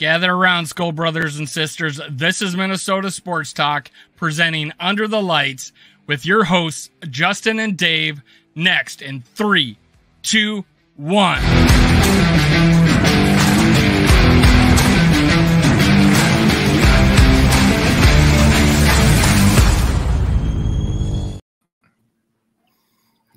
Gather around, Skull brothers and sisters. This is Minnesota Sports Talk, presenting Under the Lights with your hosts, Justin and Dave. Next in 3, 2, 1.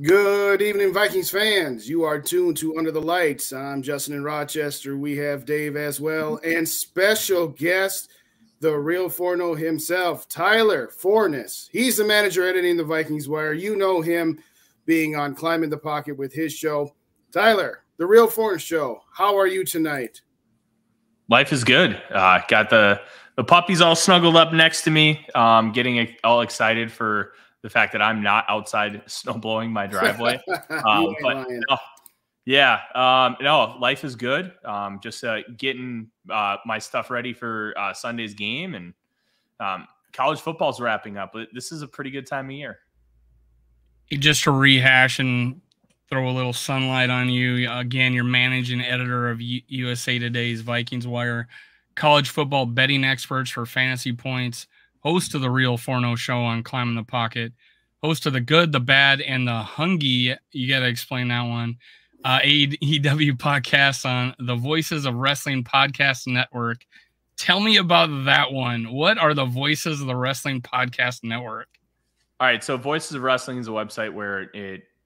Good evening, Vikings fans. You are tuned to Under the Lights. I'm Justin in Rochester. We have Dave as well, and special guest, the Real Forno himself, Tyler Forness. He's the manager editing the Vikings Wire. You know him being on Climb in the Pocket with his show. Tyler, the Real Forno Show. How are you tonight? Life is good. Got the puppies all snuggled up next to me. Getting all excited for the fact that I'm not outside snow blowing my driveway. No, life is good. Just getting my stuff ready for Sunday's game, and college football's wrapping up. This is a pretty good time of year. Just to rehash and throw a little sunlight on you, again, you're managing editor of USA Today's Vikings Wire, college football betting experts for Fantasy Points, host of the Real Forno Show on Climb in the Pocket, host of the Good, the Bad, and the Hungy. You got to explain that one. AEW podcast on the Voices of Wrestling Podcast Network. Tell me about that one. What are the Voices of the Wrestling Podcast Network? All right, so Voices of Wrestling is a website where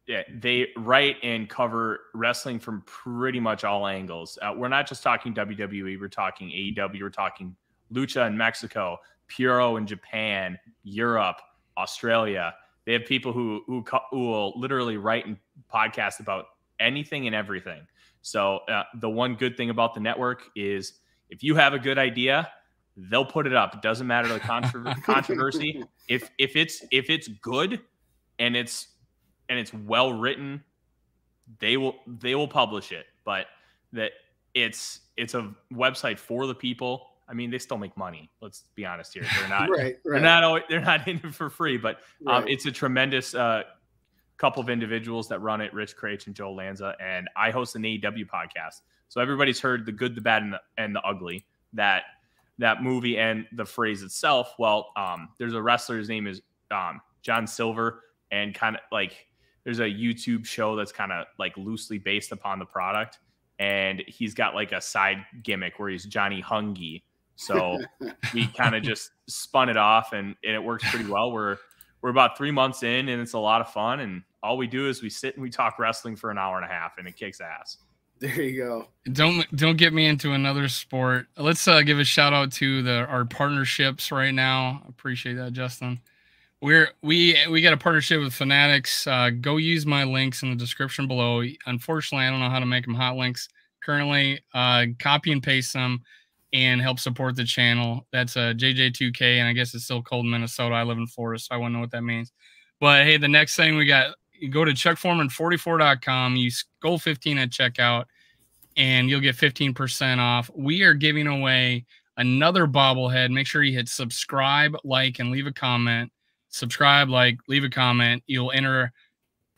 they write and cover wrestling from pretty much all angles. We're not just talking WWE. We're talking AEW. We're talking Lucha in Mexico, Puro in Japan, Europe, Australia. They have people who will literally write and podcast about anything and everything. So the one good thing about the network is if you have a good idea, they'll put it up. It doesn't matter the controversy. If it's good and it's well written, they will publish it. But that it's a website for the people. I mean, they still make money. Let's be honest here. They're not. Right. They're not in it for free. But it's a tremendous couple of individuals that run it: Rich Craich and Joe Lanza. And I host an AEW podcast, so everybody's heard the Good, the Bad, and the Ugly. That movie and the phrase itself. Well, there's a wrestler. His name is John Silver, and kind of like there's a YouTube show that's kind of like loosely based upon the product, and he's got like a side gimmick where he's Johnny Hungy. So we kind of just spun it off, and it works pretty well. We're about 3 months in, and it's a lot of fun. And all we do is we sit and we talk wrestling for an hour and a half, and it kicks ass. There you go. Don't get me into another sport. Let's give a shout out to our partnerships right now. Appreciate that, Justin. We got a partnership with Fanatics. Go use my links in the description below. Unfortunately, I don't know how to make them hot links currently. Copy and paste them and help support the channel. That's JJ2K, and I guess it's still cold in Minnesota. I live in Florida, so I wouldn't know what that means. But hey, the next thing we got, you go to chuckforeman44.com, use Goal15 at checkout, and you'll get 15% off. We are giving away another bobblehead. Make sure you hit subscribe, like, and leave a comment. Subscribe, like, leave a comment. You'll enter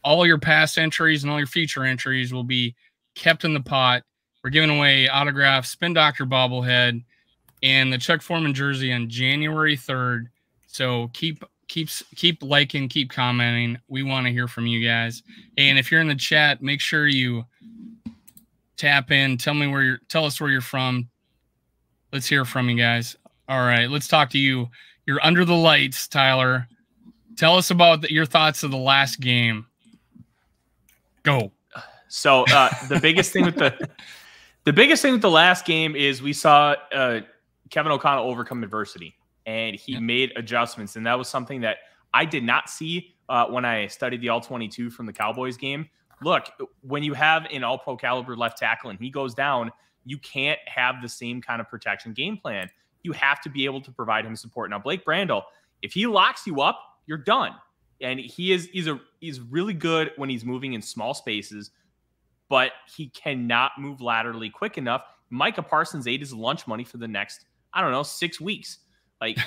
all your past entries, and all your future entries will be kept in the pot. We're giving away autographed Spin Doctor bobblehead and the Chuck Foreman jersey on January 3rd. So keep liking, keep commenting. We want to hear from you guys. And if you're in the chat, make sure you tap in. Tell us where you're from. Let's hear from you guys. All right, let's talk to you. You're under the lights, Tyler. Tell us about your thoughts of the last game. Go. So the biggest thing with the last game is we saw Kevin O'Connell overcome adversity, and he made adjustments, and that was something that I did not see when I studied the All-22 from the Cowboys game. Look, when you have an all-pro caliber left tackle and he goes down, you can't have the same kind of protection game plan. You have to be able to provide him support. Now, Blake Brandel, if he locks you up, you're done. And he's really good when he's moving in small spaces, but he cannot move laterally quick enough. Micah Parsons ate his lunch money for the next, 6 weeks. Like,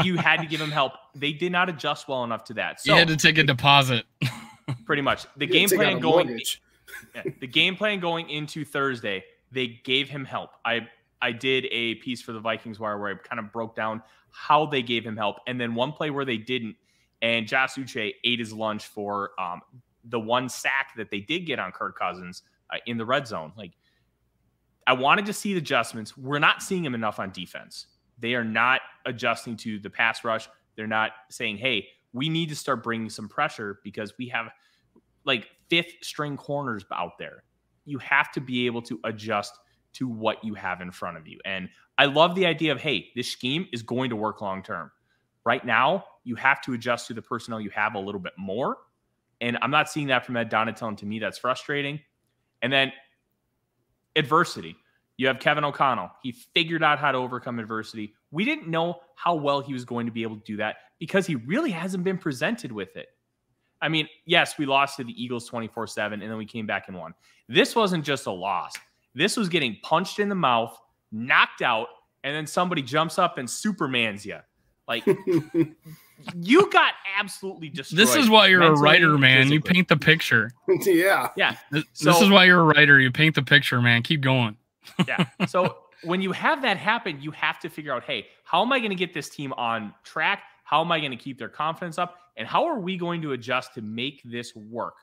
you had to give him help. They did not adjust well enough to that. So you had to take a deposit. Pretty much. The game plan going into Thursday, they gave him help. I did a piece for the Vikings Wire where I kind of broke down how they gave him help, and then one play where they didn't, and Josh Uche ate his lunch for the one sack that they did get on Kirk Cousins in the red zone. Like, I wanted to see the adjustments. We're not seeing them enough on defense. They are not adjusting to the pass rush. They're not saying, hey, we need to start bringing some pressure because we have like 5th string corners out there. You have to be able to adjust to what you have in front of you. And I love the idea of, hey, this scheme is going to work long-term. Right now, you have to adjust to the personnel you have a little bit more. And I'm not seeing that from Ed Donatel, and to me, that's frustrating. And then adversity. You have Kevin O'Connell. He figured out how to overcome adversity. We didn't know how well he was going to be able to do that because he really hasn't been presented with it. I mean, yes, we lost to the Eagles 24-7, and then we came back and won. This wasn't just a loss. This was getting punched in the mouth, knocked out, and then somebody jumps up and Supermans you. Like, you got absolutely destroyed. This is why you're a writer, man. You paint the picture. Yeah. Yeah. This is why you're a writer. You paint the picture, man. Keep going. Yeah. So when you have that happen, you have to figure out, hey, how am I going to get this team on track? How am I going to keep their confidence up? And how are we going to adjust to make this work?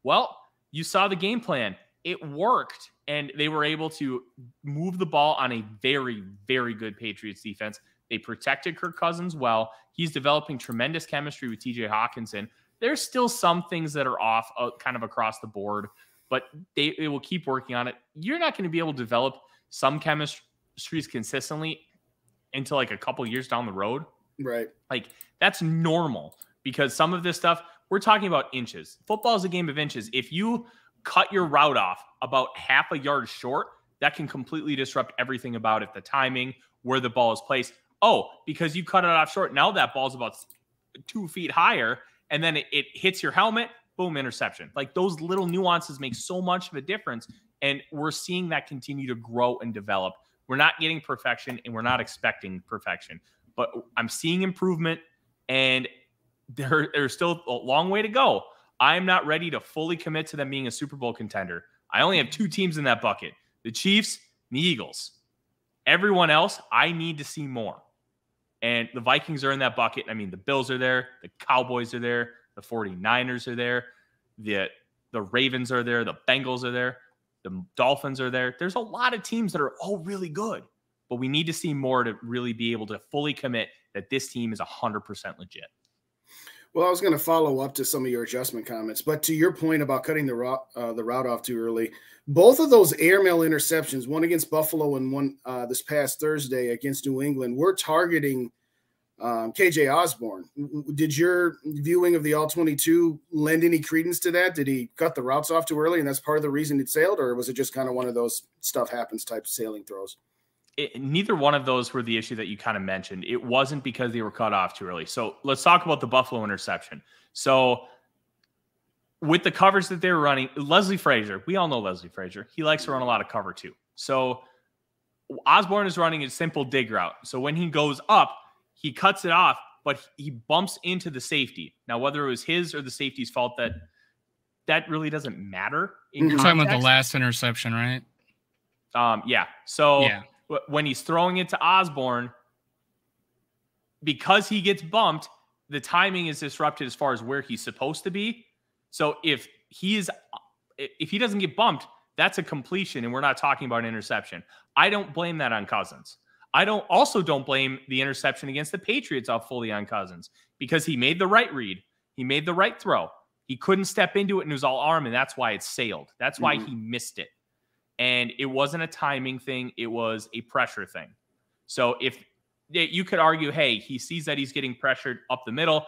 Well, you saw the game plan. It worked, and they were able to move the ball on a very, very good Patriots defense. They protected Kirk Cousins well. He's developing tremendous chemistry with TJ Hawkinson. There's still some things that are off kind of across the board, but they will keep working on it. You're not going to be able to develop some chemistries consistently until like a couple years down the road. Right. Like, that's normal because some of this stuff, we're talking about inches. Football is a game of inches. If you cut your route off about half a yard short, that can completely disrupt everything about it. The timing, where the ball is placed. Oh, because you cut it off short, now that ball's about 2 feet higher, and then it hits your helmet, boom, interception. Like, those little nuances make so much of a difference, and we're seeing that continue to grow and develop. We're not getting perfection, and we're not expecting perfection, but I'm seeing improvement, and there's still a long way to go. I'm not ready to fully commit to them being a Super Bowl contender. I only have 2 teams in that bucket, the Chiefs and the Eagles. Everyone else, I need to see more. And the Vikings are in that bucket. I mean, the Bills are there. The Cowboys are there. The 49ers are there. The Ravens are there. The Bengals are there. The Dolphins are there. There's a lot of teams that are all really good. But we need to see more to really be able to fully commit that this team is 100% legit. Well, I was going to follow up to some of your adjustment comments, but to your point about cutting the route off too early, both of those airmail interceptions, one against Buffalo and one this past Thursday against New England, were targeting KJ Osborne. Did your viewing of the All-22 lend any credence to that? Did he cut the routes off too early, and that's part of the reason it sailed, or was it just kind of one of those stuff happens type sailing throws? Neither one of those were the issue that you kind of mentioned. It wasn't because they were cut off too early. So let's talk about the Buffalo interception. So with the covers that they were running, Leslie Frazier, we all know Leslie Frazier. He likes to run a lot of cover too. So Osborne is running a simple dig route. So when he goes up, he cuts it off, but he bumps into the safety. Now, whether it was his or the safety's fault, that really doesn't matter. You're talking about the last interception, right? Yeah. So yeah. When he's throwing it to Osborne, because he gets bumped, the timing is disrupted as far as where he's supposed to be. So if he doesn't get bumped, that's a completion, and we're not talking about an interception. I don't blame that on Cousins. I don't blame the interception against the Patriots fully on Cousins because he made the right read. He made the right throw. He couldn't step into it, and it was all arm, and that's why it sailed. That's why he missed it. And it wasn't a timing thing. It was a pressure thing. So if you could argue, hey, he sees that he's getting pressured up the middle,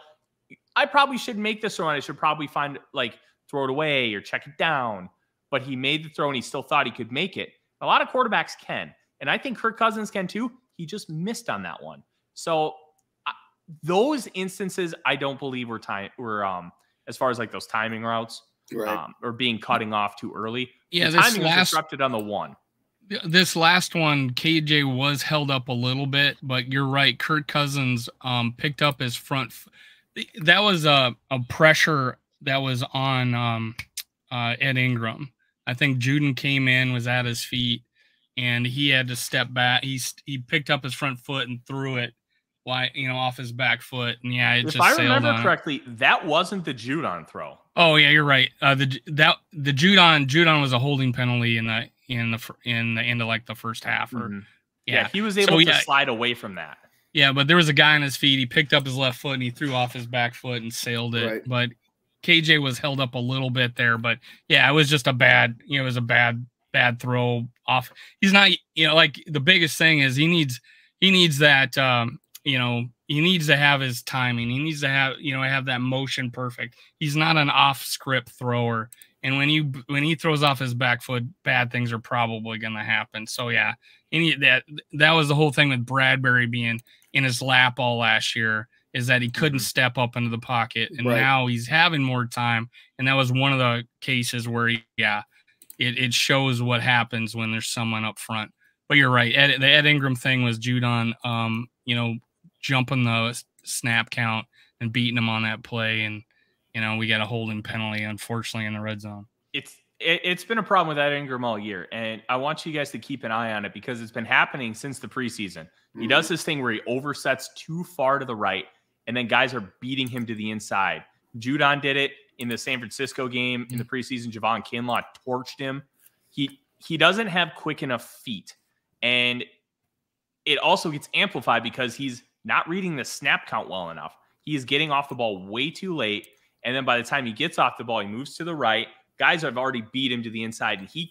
I probably should make this run. I should probably throw it away or check it down. But he made the throw and he still thought he could make it. A lot of quarterbacks can. And I think Kirk Cousins can too. He just missed on that one. So those instances, I don't believe were as far as like those timing routes. Right. Or cutting off too early. Yeah, the timing was disrupted on the one. This last one, KJ was held up a little bit, but you're right. Kirk Cousins picked up his front. That was a pressure that was on Ed Ingram. I think Juden came in, was at his feet, and he had to step back. He picked up his front foot and threw it, off his back foot, and yeah, it if just I sailed remember on correctly, that wasn't the Judon throw. Oh yeah, you're right. The Judon was a holding penalty in the end of like the first half, or yeah, he was able to slide away from that. Yeah, but there was a guy on his feet. He picked up his left foot and he threw off his back foot and sailed it. Right. But KJ was held up a little bit there. But yeah, it was just it was a bad throw off. He's not, like the biggest thing is he needs that, he needs to have his timing. He needs to have that motion perfect. He's not an off script thrower. And when he throws off his back foot, bad things are probably going to happen. So yeah, that was the whole thing with Bradbury being in his lap all last year, is that he couldn't step up into the pocket, and now he's having more time. And that was one of the cases where it shows what happens when there's someone up front. But you're right. The Ed Ingram thing was Judon, jumping the snap count and beating him on that play. And, we got a holding penalty, unfortunately, in the red zone. It's been a problem with Ed Ingram all year. And I want you guys to keep an eye on it because it's been happening since the preseason. He does this thing where he oversets too far to the right, and then guys are beating him to the inside. Judon did it in the San Francisco game in the preseason. Javon Kinlaw torched him. He doesn't have quick enough feet. And it also gets amplified because he's not reading the snap count well enough. He is getting off the ball way too late. And then by the time he gets off the ball, he moves to the right. Guys have already beat him to the inside, and he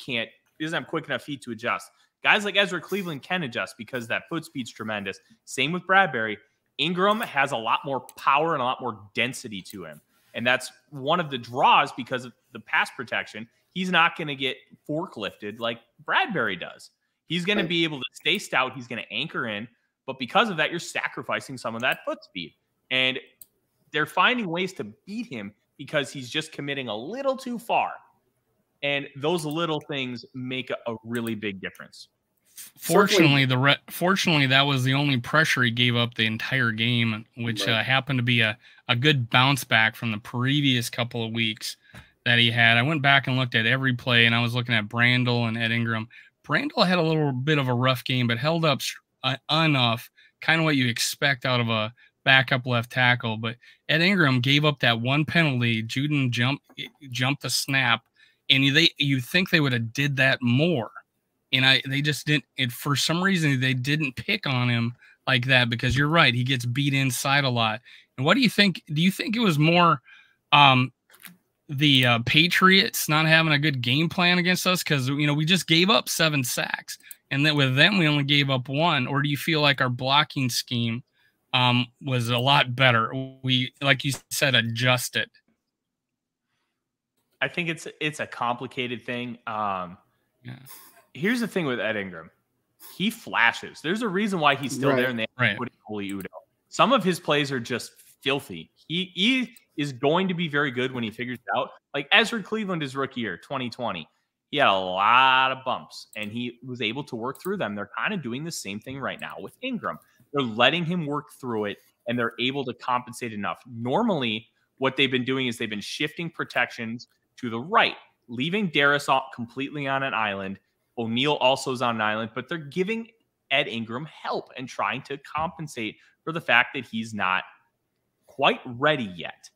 doesn't have quick enough feet to adjust. Guys like Ezra Cleveland can adjust because that foot speed's tremendous. Same with Bradbury. Ingram has a lot more power and a lot more density to him. And that's one of the draws because of the pass protection. He's not going to get forklifted like Bradbury does. He's going to be able to stay stout. He's going to anchor in. But because of that, you're sacrificing some of that foot speed. And they're finding ways to beat him because he's just committing a little too far. And those little things make a really big difference. Fortunately, that was the only pressure he gave up the entire game, which happened to be a good bounce back from the previous couple of weeks that he had. I went back and looked at every play, and I was looking at Brandel and Ed Ingram. Brandel had a little bit of a rough game, but held up enough, kind of what you expect out of a backup left tackle. But Ed Ingram gave up that one penalty. Judon jumped the snap, and you think they would have did that more. And they just didn't. For some reason, they didn't pick on him like that because you're right. He gets beat inside a lot. And what do you think? Do you think it was more the Patriots not having a good game plan against us? Because, we just gave up 7 sacks. And then with them, we only gave up 1. Or do you feel like our blocking scheme was a lot better? We, like you said, adjusted. I think it's a complicated thing. Here's the thing with Ed Ingram. He flashes. There's a reason why he's still there, and they put Oli Udoh. Some of his plays are just filthy. He is going to be very good when he figures it out. Like Ezra Cleveland, his rookie year, 2020. He had a lot of bumps, and he was able to work through them. They're kind of doing the same thing right now with Ingram. They're letting him work through it, and they're able to compensate enough. Normally, what they've been doing is they've been shifting protections to the right, leaving Darius completely on an island. O'Neal also is on an island, but they're giving Ed Ingram help and trying to compensate for the fact that he's not quite ready yet.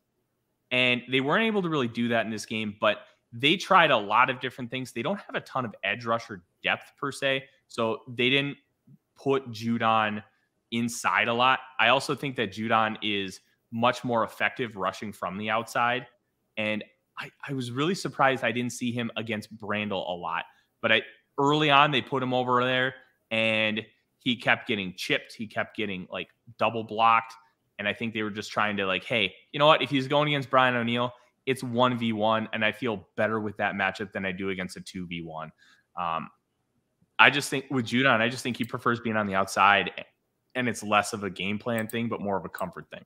And they weren't able to really do that in this game, but they tried a lot of different things. They don't have a ton of edge rusher depth per se, so they didn't put Judon inside a lot. I also think that Judon is much more effective rushing from the outside. And I was really surprised I didn't see him against Brandel a lot. But early on, they put him over there, and he kept getting chipped. He kept getting, double blocked. And I think they were just trying to, hey, you know what? If he's going against Brian O'Neal, it's 1v1, and I feel better with that matchup than I do against a 2v1. I just think with Judon, I just think he prefers being on the outside, and it's less of a game plan thing, but more of a comfort thing.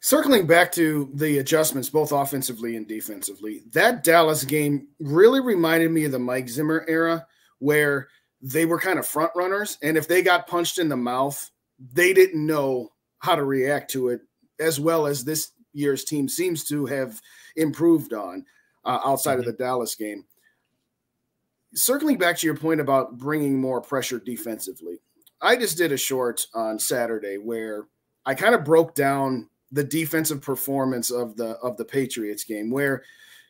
Circling back to the adjustments, both offensively and defensively, that Dallas game really reminded me of the Mike Zimmer era where they were kind of front runners. And if they got punched in the mouth, they didn't know how to react to it, as well as this year's team seems to have improved on outside of the Dallas game. circling back to your point about bringing more pressure defensively, I just did a short on Saturday where I kind of broke down the defensive performance of the Patriots game where,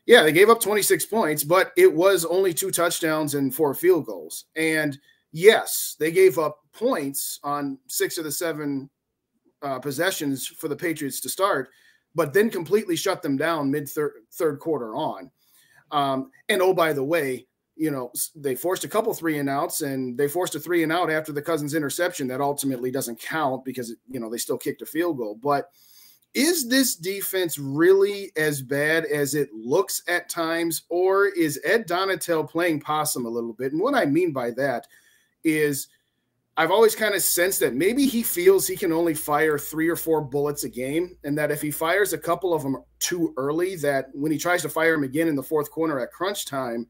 yeah, they gave up 26 points, but it was only 2 touchdowns and 4 field goals. And yes, they gave up points on 6 of the 7 possessions for the Patriots to start, but then completely shut them down third quarter on. And oh, by the way, you know, they forced a couple 3-and-outs, and they forced a 3-and-out after the Cousins interception that ultimately doesn't count because, you know, they still kicked a field goal. But is this defense really as bad as it looks at times, or is Ed Donatel playing possum a little bit? And what I mean by that is I've always kind of sensed that maybe he feels he can only fire 3 or 4 bullets a game, and that if he fires a couple of them too early, that when he tries to fire them again in the fourth quarter at crunch time,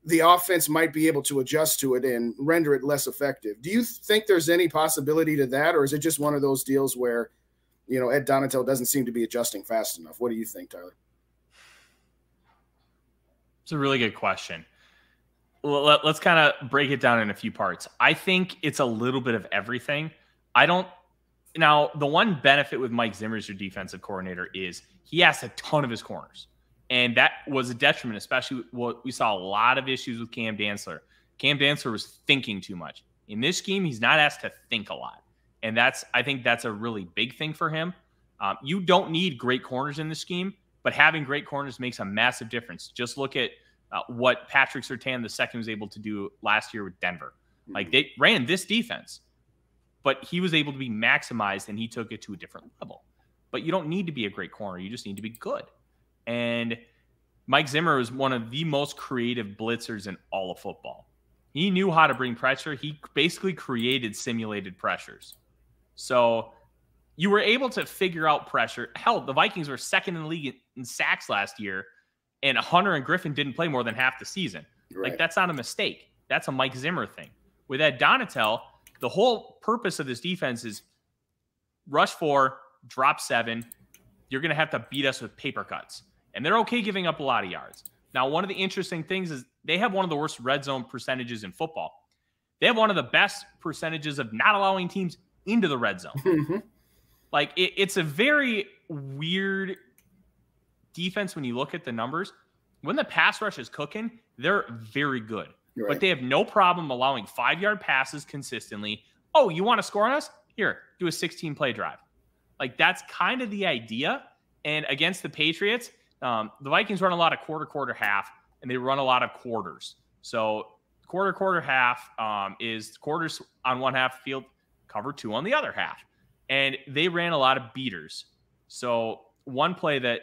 the offense might be able to adjust to it and render it less effective. Do you think there's any possibility to that, or is it just one of those deals where, you know, Ed Donatel doesn't seem to be adjusting fast enough? What do you think, Tyler? It's a really good question. Well, let's kind of break it down in a few parts. I think it's a little bit of everything. Now, the one benefit with Mike Zimmer as your defensive coordinator is he asked a ton of his corners. And that was a detriment, especially what we saw a lot of issues with Cam Dantzler. Cam Dantzler was thinking too much. In this scheme, he's not asked to think a lot. And I think that's a really big thing for him. You don't need great corners in this scheme, but having great corners makes a massive difference. Just look at what Patrick Surtain II was able to do last year with Denver. Like, they ran this defense, but he was able to be maximized, and he took it to a different level. But you don't need to be a great corner. You just need to be good. And Mike Zimmer was one of the most creative blitzers in all of football. He knew how to bring pressure. He basically created simulated pressures. So you were able to figure out pressure. Hell, the Vikings were second in the league in sacks last year, and Hunter and Griffin didn't play more than half the season. Right. Like, that's not a mistake. That's a Mike Zimmer thing. With Ed Donatel, the whole purpose of this defense is rush 4, drop 7. You're going to have to beat us with paper cuts. And they're okay giving up a lot of yards. Now, one of the interesting things is they have one of the worst red zone percentages in football. They have one of the best percentages of not allowing teams into the red zone. Mm-hmm. Like, it's a very weird defense when you look at the numbers. When the pass rush is cooking, they're very good. Right. But they have no problem allowing 5-yard passes consistently. Oh, you want to score on us? Here, do a 16-play drive. Like, that's kind of the idea. And against the Patriots, the Vikings run a lot of quarter, half, and they run a lot of quarters. So quarter, half is quarters on one half of the field, cover 2 on the other half. And they ran a lot of beaters. So one play that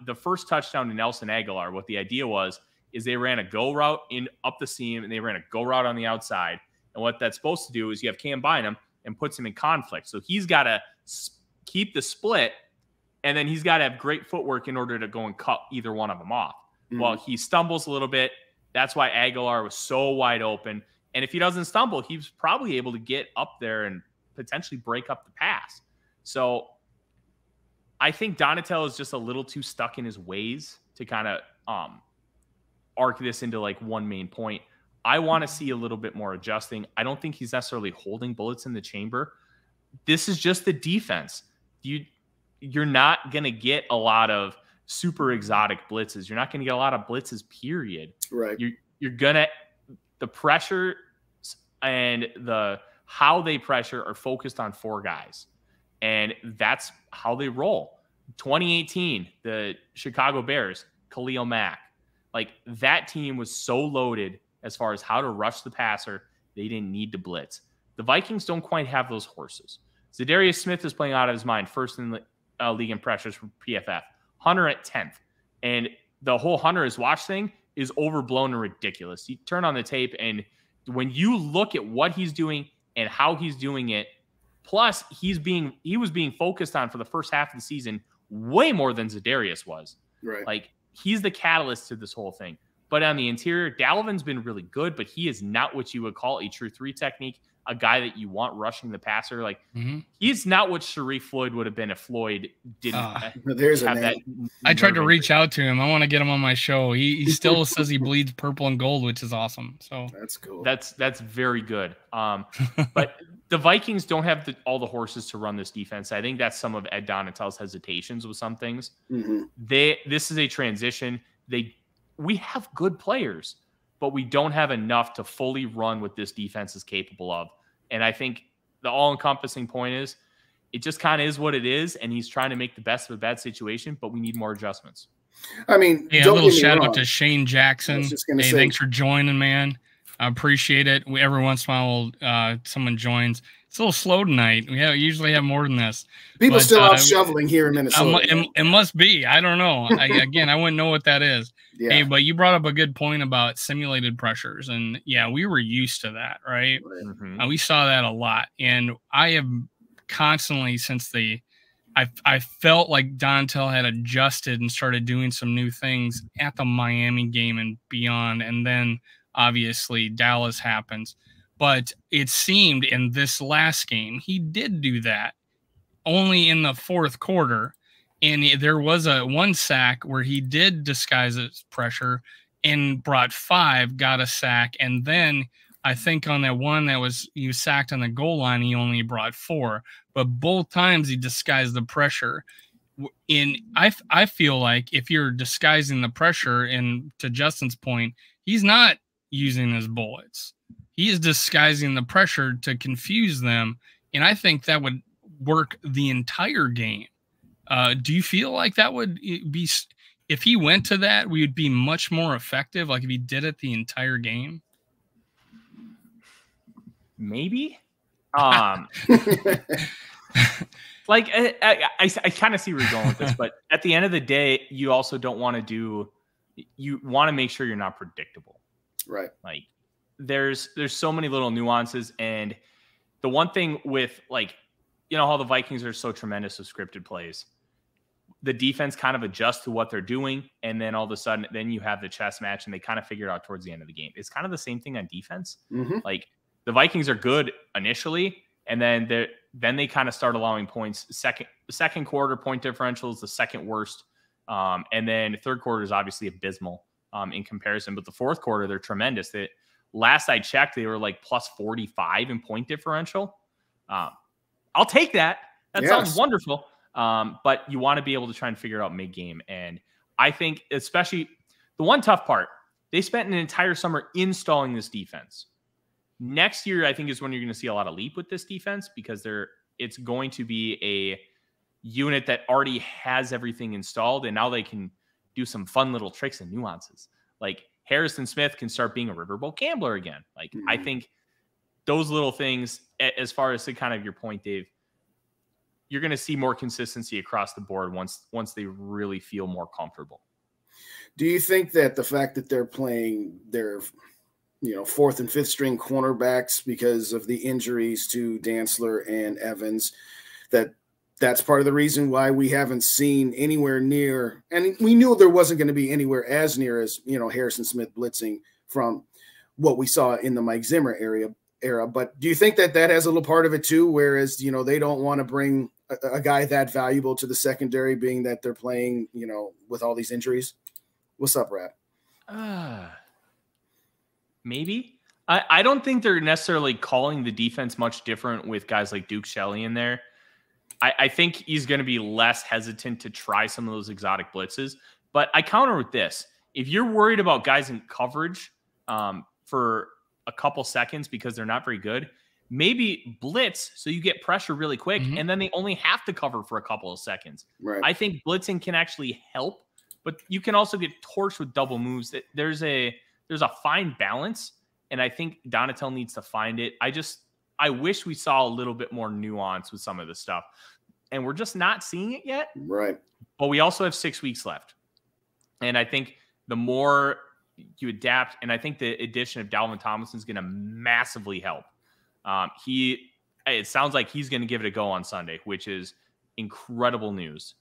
the first touchdown to Nelson Aguilar, what the idea was, is they ran a go route up the seam, and they ran a go route on the outside. And what that's supposed to do is you have Cam Bynum and puts him in conflict. So he's got to keep the split, and then he's got to have great footwork in order to go and cut either one of them off. Mm-hmm. Well, he stumbles a little bit. That's why Aguilar was so wide open. And if he doesn't stumble, he's probably able to get up there and potentially break up the pass. So I think Donatel is just a little too stuck in his ways to kind of arc this into like one main point. I want to see a little bit more adjusting. I don't think he's necessarily holding bullets in the chamber. This is just the defense. You're not going to get a lot of super exotic blitzes. You're not going to get a lot of blitzes, period. Right. You're going to – the pressure and how they pressure are focused on 4 guys. And that's how they roll. 2018, the Chicago Bears, Khalil Mack. Like, that team was so loaded as far as how to rush the passer, they didn't need to blitz. The Vikings don't quite have those horses. Zadarius Smith is playing out of his mind, first in the league in pressures for PFF. Hunter at 10th. And the whole Hunter is watch thing is overblown and ridiculous. You turn on the tape, and when you look at what he's doing and how he's doing it, plus he was being focused on for the first half of the season way more than Zadarius was. Right. Like, he's the catalyst to this whole thing. But on the interior, Dalvin's been really good, but he is not what you would call a true 3 technique. a guy that you want rushing the passer. Like he's not what Sharif Floyd would have been if Floyd didn't have that. I tried to reach out to him. I want to get him on my show. He still says he bleeds purple and gold, which is awesome. So that's cool. That's very good. But the Vikings don't have all the horses to run this defense. I think that's some of Ed Donatell's hesitations with some things. This is a transition. We have good players, but we don't have enough to fully run what this defense is capable of. And I think the all-encompassing point is it just kind of is what it is, and he's trying to make the best of a bad situation, but we need more adjustments. I mean, a little shout out to Shane Jackson. Hey, thanks for joining, man. I appreciate it. Every once in a while, someone joins. It's a little slow tonight. We usually have more than this. People still out shoveling here in Minnesota. It must be. I don't know. I wouldn't know what that is. Yeah. Hey, but you brought up a good point about simulated pressures. And, yeah, we were used to that, right? We saw that a lot. And I have constantly, since I felt like Donatell had adjusted and started doing some new things at the Miami game and beyond. And then, obviously, Dallas happens. But it seemed in this last game, he did do that only in the fourth quarter. And there was one sack where he did disguise his pressure and brought 5, got a sack. And then I think on that one that was you sacked on the goal line, he only brought 4. But both times he disguised the pressure. I feel like if you're disguising the pressure, and to Justin's point, he's not using his bullets. He is disguising the pressure to confuse them, and I think that would work the entire game. Do you feel like that would be, if he went to that, we would be much more effective, like if he did it the entire game? Maybe. Like I kind of see where you're going with this, but at the end of the day, you also don't want to you want to make sure you're not predictable. Right. Like there's so many little nuances. And the one thing with, like, you know, how the Vikings are so tremendous with scripted plays, the defense kind of adjusts to what they're doing. And then all of a sudden, then you have the chess match and they kind of figure it out towards the end of the game. It's kind of the same thing on defense. Like the Vikings are good initially, and then they kind of start allowing points. Second quarter point differential is the second worst. And then third quarter is obviously abysmal in comparison. But the fourth quarter, they're tremendous. Last I checked, they were like plus 45 in point differential. I'll take that. That sounds wonderful. But you want to be able to try and figure it out mid-game. And I think especially the one tough part, they spent an entire summer installing this defense. Next year, I think, is when you're going to see a lot of leap with this defense, because it's going to be a unit that already has everything installed, and now they can do some fun little tricks and nuances. Like Harrison Smith can start being a riverboat gambler again. Like I think those little things, as far as to kind of your point, Dave, you're going to see more consistency across the board once they really feel more comfortable. Do you think that the fact that they're playing their, fourth and fifth string cornerbacks because of the injuries to Dantzler and Evans, that's part of the reason why we haven't seen anywhere near, and we knew there wasn't going to be anywhere as near as, Harrison Smith blitzing from what we saw in the Mike Zimmer era. But do you think that has a little part of it too? Whereas, they don't want to bring a guy that valuable to the secondary, being that they're playing, with all these injuries. What's up, Rap? Maybe. I don't think they're necessarily calling the defense much different with guys like Duke Shelley in there. I think he's going to be less hesitant to try some of those exotic blitzes. But I counter with this. If you're worried about guys in coverage for a couple seconds because they're not very good, maybe blitz so you get pressure really quick, and then they only have to cover for a couple of seconds. Right. I think blitzing can actually help, but you can also get torched with double moves. There's a fine balance, and I think Donatell needs to find it. I wish we saw a little bit more nuance with some of this stuff, and we're just not seeing it yet. Right. But we also have 6 weeks left, and I think the more you adapt, and I think the addition of Dalvin Tomlinson is going to massively help. It sounds like he's going to give it a go on Sunday, which is incredible news.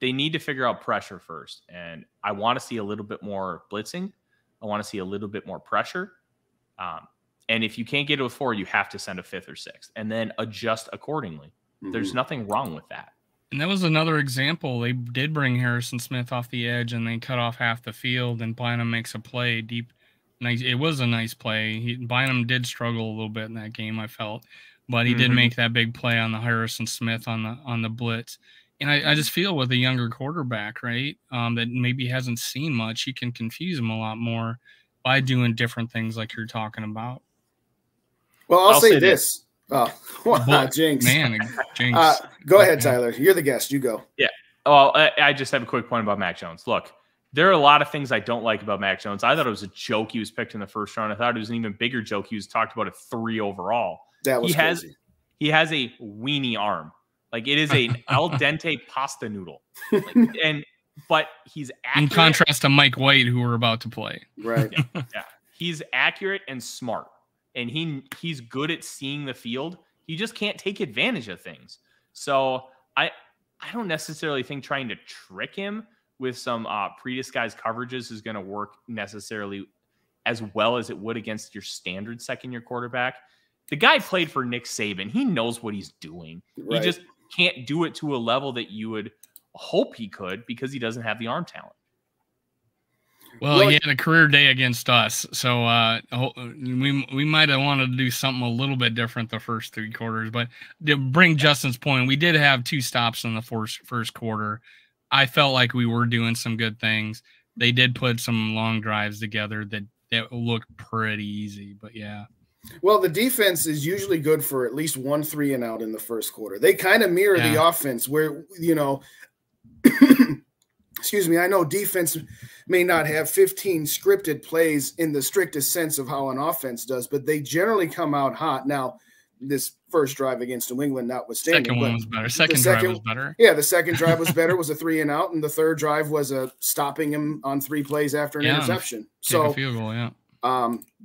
They need to figure out pressure first, and I want to see a little bit more blitzing. I want to see a little bit more pressure. And if you can't get it with 4, you have to send a 5th or 6th and then adjust accordingly. There's nothing wrong with that. And that was another example. They did bring Harrison Smith off the edge and they cut off half the field, and Bynum makes a play deep. Nice. It was a nice play. Bynum did struggle a little bit in that game, I felt, but he did make that big play on the Harrison Smith on the blitz. And I just feel with a younger quarterback, right, that maybe hasn't seen much, you can confuse him a lot more by doing different things like you're talking about. Well, I'll say this. Oh, jinx. Man, jinx. Go ahead, Tyler. You're the guest. You go. Yeah. Well, I just have a quick point about Mac Jones. Look, there are a lot of things I don't like about Mac Jones. I thought it was a joke he was picked in the first round. I thought it was an even bigger joke he was talked about at 3 overall. That was crazy. He has a weenie arm. Like, it is an al dente pasta noodle. But he's accurate. In contrast to Mike White, who we're about to play. Right. Yeah. He's accurate and smart. And he's good at seeing the field. He just can't take advantage of things. So I don't necessarily think trying to trick him with some pre-disguised coverages is going to work necessarily as well as it would against your standard second-year quarterback. The guy played for Nick Saban. He knows what he's doing. Right. He just can't do it to a level that you would hope he could because he doesn't have the arm talent. Well, he had a career day against us, so we might have wanted to do something a little bit different the first 3 quarters. But to bring Justin's point, we did have 2 stops in the first quarter. I felt like we were doing some good things. They did put some long drives together that looked pretty easy, but yeah. Well, the defense is usually good for at least 1 3-and-out in the first quarter. They kind of mirror the offense where, excuse me, I know defense may not have 15 scripted plays in the strictest sense of how an offense does, but they generally come out hot. Now, this first drive against New England notwithstanding. Second one was better. Second drive was better. Yeah, the second drive was better. It was a 3-and-out, and the third drive was stopping him on 3 plays after an interception. So, field goal,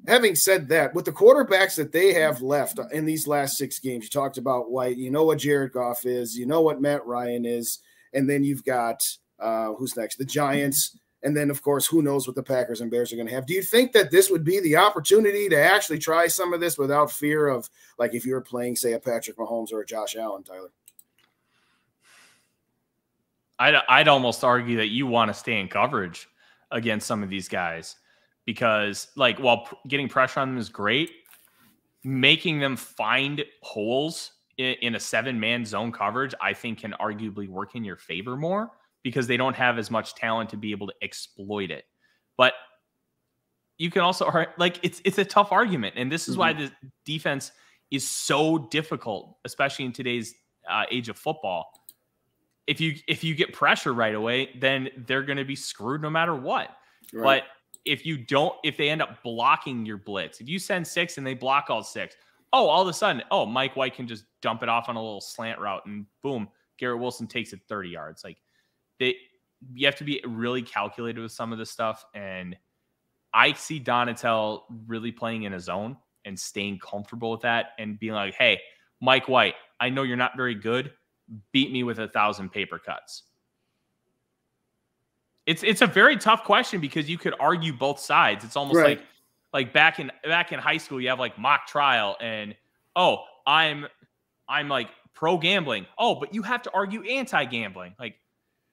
having said that, with the quarterbacks that they have left in these last 6 games, you talked about White, you know what Jared Goff is, you know what Matt Ryan is, and then you've got who's next? The Giants. And then, of course, who knows what the Packers and Bears are going to have. Do you think that this would be the opportunity to actually try some of this without fear of, like, if you were playing, say, a Patrick Mahomes or a Josh Allen, Tyler? I'd almost argue that you want to stay in coverage against some of these guys because, like, while getting pressure on them is great, making them find holes in a 7-man zone coverage, I think can arguably work in your favor more, because they don't have as much talent to be able to exploit it. But you can also, like, it's a tough argument. And this is why the defense is so difficult, especially in today's age of football. If you get pressure right away, then they're going to be screwed no matter what. Right. But if they end up blocking your blitz, if you send 6 and they block all 6, all of a sudden, Mike White can just dump it off on a little slant route and boom, Garrett Wilson takes it 30 yards. Like, you have to be really calculated with some of this stuff. And I see Donatel really playing in a zone and staying comfortable with that and being like, hey, Mike White, I know you're not very good. Beat me with 1,000 paper cuts. It's a very tough question because you could argue both sides. It's almost like back in high school, you have like mock trial and, I'm like pro gambling. But you have to argue anti-gambling. Like,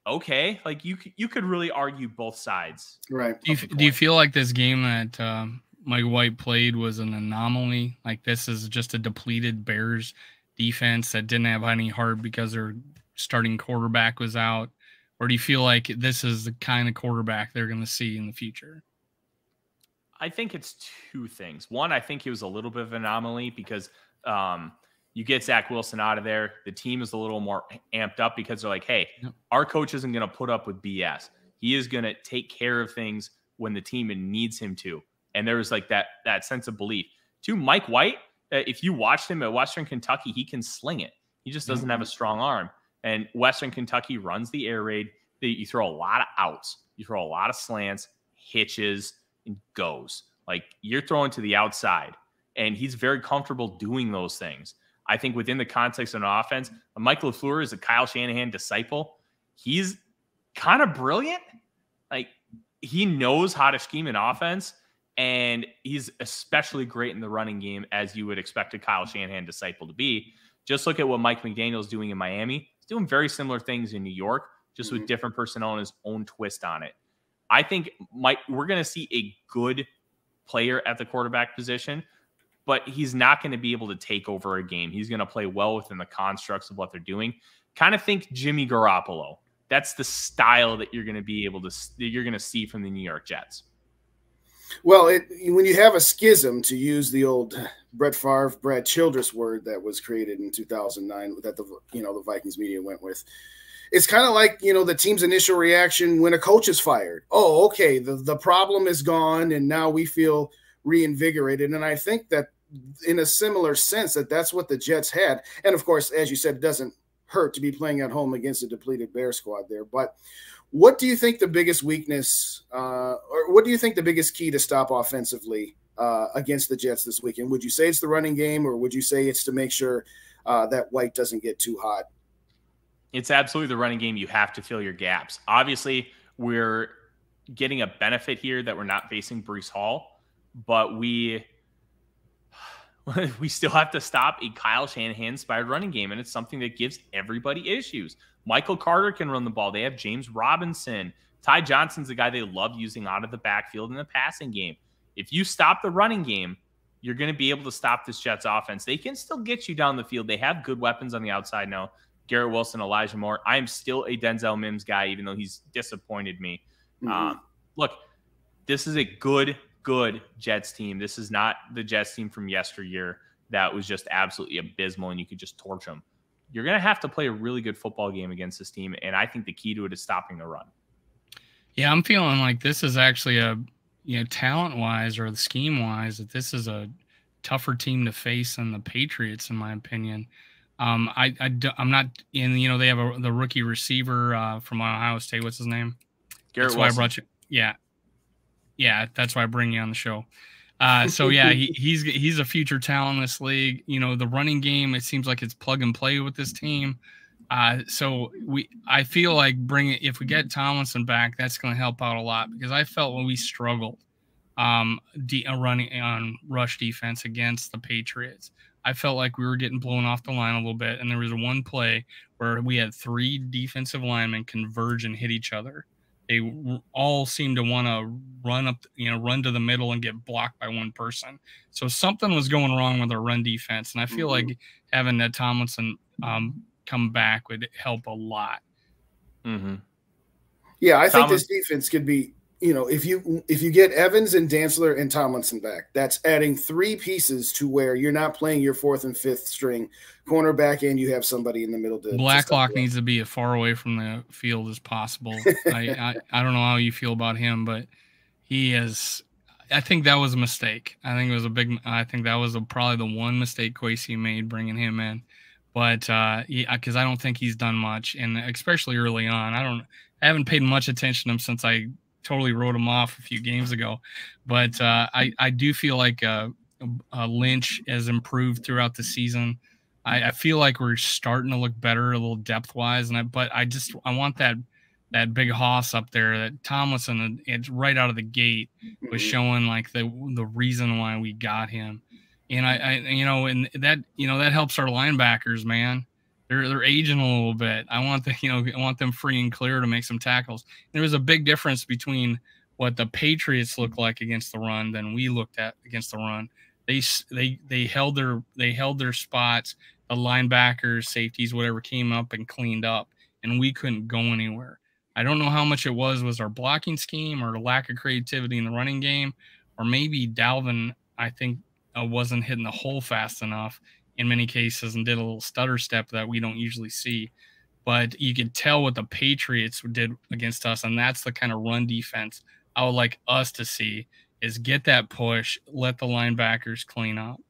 okay, like you could really argue both sides. Right. Do you feel like this game that Mike White played was an anomaly? Like, this is just a depleted Bears defense that didn't have any heart because their starting quarterback was out? Or do you feel like this is the kind of quarterback they're going to see in the future? I think it's 2 things. One, I think he was a little bit of an anomaly because you get Zach Wilson out of there. The team is a little more amped up because they're like, hey, our coach isn't going to put up with BS. He is going to take care of things when the team needs him to. And there was like that sense of belief. 2, Mike White, if you watched him at Western Kentucky, he can sling it. He just doesn't have a strong arm. And Western Kentucky runs the air raid. You throw a lot of outs. You throw a lot of slants, hitches, and goes. Like, you're throwing to the outside. And he's very comfortable doing those things. I think within the context of an offense, Mike LaFleur is a Kyle Shanahan disciple. He's kind of brilliant. Like, he knows how to scheme an offense. And he's especially great in the running game, as you would expect a Kyle Shanahan disciple to be. Just look at what Mike McDaniel's doing in Miami. He's doing very similar things in New York, just with different personnel and his own twist on it. I think we're going to see a good player at the quarterback position, but he's not going to be able to take over a game. He's going to play well within the constructs of what they're doing. Kind of think Jimmy Garoppolo. That's the style that you're going to see from the New York Jets. Well, when you have a schism, to use the old Brett Favre, Brad Childress word that was created in 2009 that the Vikings media went with, it's kind of like, the team's initial reaction when a coach is fired. Oh, okay, the problem is gone, and now we feel reinvigorated. And I think that in a similar sense that's what the Jets had. And, of course, as you said, it doesn't hurt to be playing at home against a depleted Bear squad there. But what do you think the biggest weakness or what do you think the biggest key to stop offensively against the Jets this weekend? Would you say it's the running game, or would you say it's to make sure that White doesn't get too hot? It's absolutely the running game. You have to fill your gaps. Obviously, we're getting a benefit here that we're not facing Breece Hall, but we still have to stop a Kyle Shanahan-inspired running game, and it's something that gives everybody issues. Michael Carter can run the ball. They have James Robinson. Ty Johnson's the guy they love using out of the backfield in the passing game. If you stop the running game, you're going to be able to stop this Jets offense. They can still get you down the field. They have good weapons on the outside now. Garrett Wilson, Elijah Moore. I am still a Denzel Mims guy, even though he's disappointed me. Look, this is a good Jets team. This is not the Jets team from yesteryear that was just absolutely abysmal and you could just torch them. You're going to have to play a really good football game against this team, and I think the key to it is stopping the run. Yeah, I'm feeling like this is actually talent-wise or the scheme-wise, that this is a tougher team to face than the Patriots, in my opinion. I'm not in. They have the rookie receiver from Ohio State. What's his name? Garrett Wilson. Why I brought you. Yeah. That's why I bring you on the show. So yeah, he's a future talent in this league. The running game, it seems like it's plug and play with this team. So I feel like if we get Tomlinson back, that's going to help out a lot, because I felt when we struggled running on rush defense against the Patriots, I felt like we were getting blown off the line a little bit. And there was one play where we had 3 defensive linemen converge and hit each other. They all seemed to want to run to the middle and get blocked by one person. So something was going wrong with our run defense. And I feel like having that Tomlinson come back would help a lot. Yeah, I think this defense could be, if you get Evans and Dantzler and Tomlinson back, that's adding 3 pieces to where you're not playing your 4th and 5th string cornerback, and you have somebody in the middle. Blacklock needs to be as far away from the field as possible. I don't know how you feel about him, but he is. I think that was a mistake. I think that was probably the one mistake Kwesi made bringing him in. But because I don't think he's done much, and especially early on, I haven't paid much attention to him since I totally wrote him off a few games ago. But I do feel like Lynch has improved throughout the season. I feel like we're starting to look better a little depth wise, but I want that big hoss up there. That Tomlinson, it's right out of the gate, was showing like the reason why we got him. And and that helps our linebackers, man. They're aging a little bit. I want them free and clear to make some tackles. There was a big difference between what the Patriots look like against the run than we looked at against the run. They held their spots. The linebackers, safeties, whatever, came up and cleaned up, and we couldn't go anywhere. I don't know how much it was our blocking scheme or the lack of creativity in the running game, or maybe Dalvin, I think, wasn't hitting the hole fast enough in many cases and did a little stutter step that we don't usually see. But you could tell what the Patriots did against us, and that's the kind of run defense I would like us to see, is get that push, let the linebackers clean up.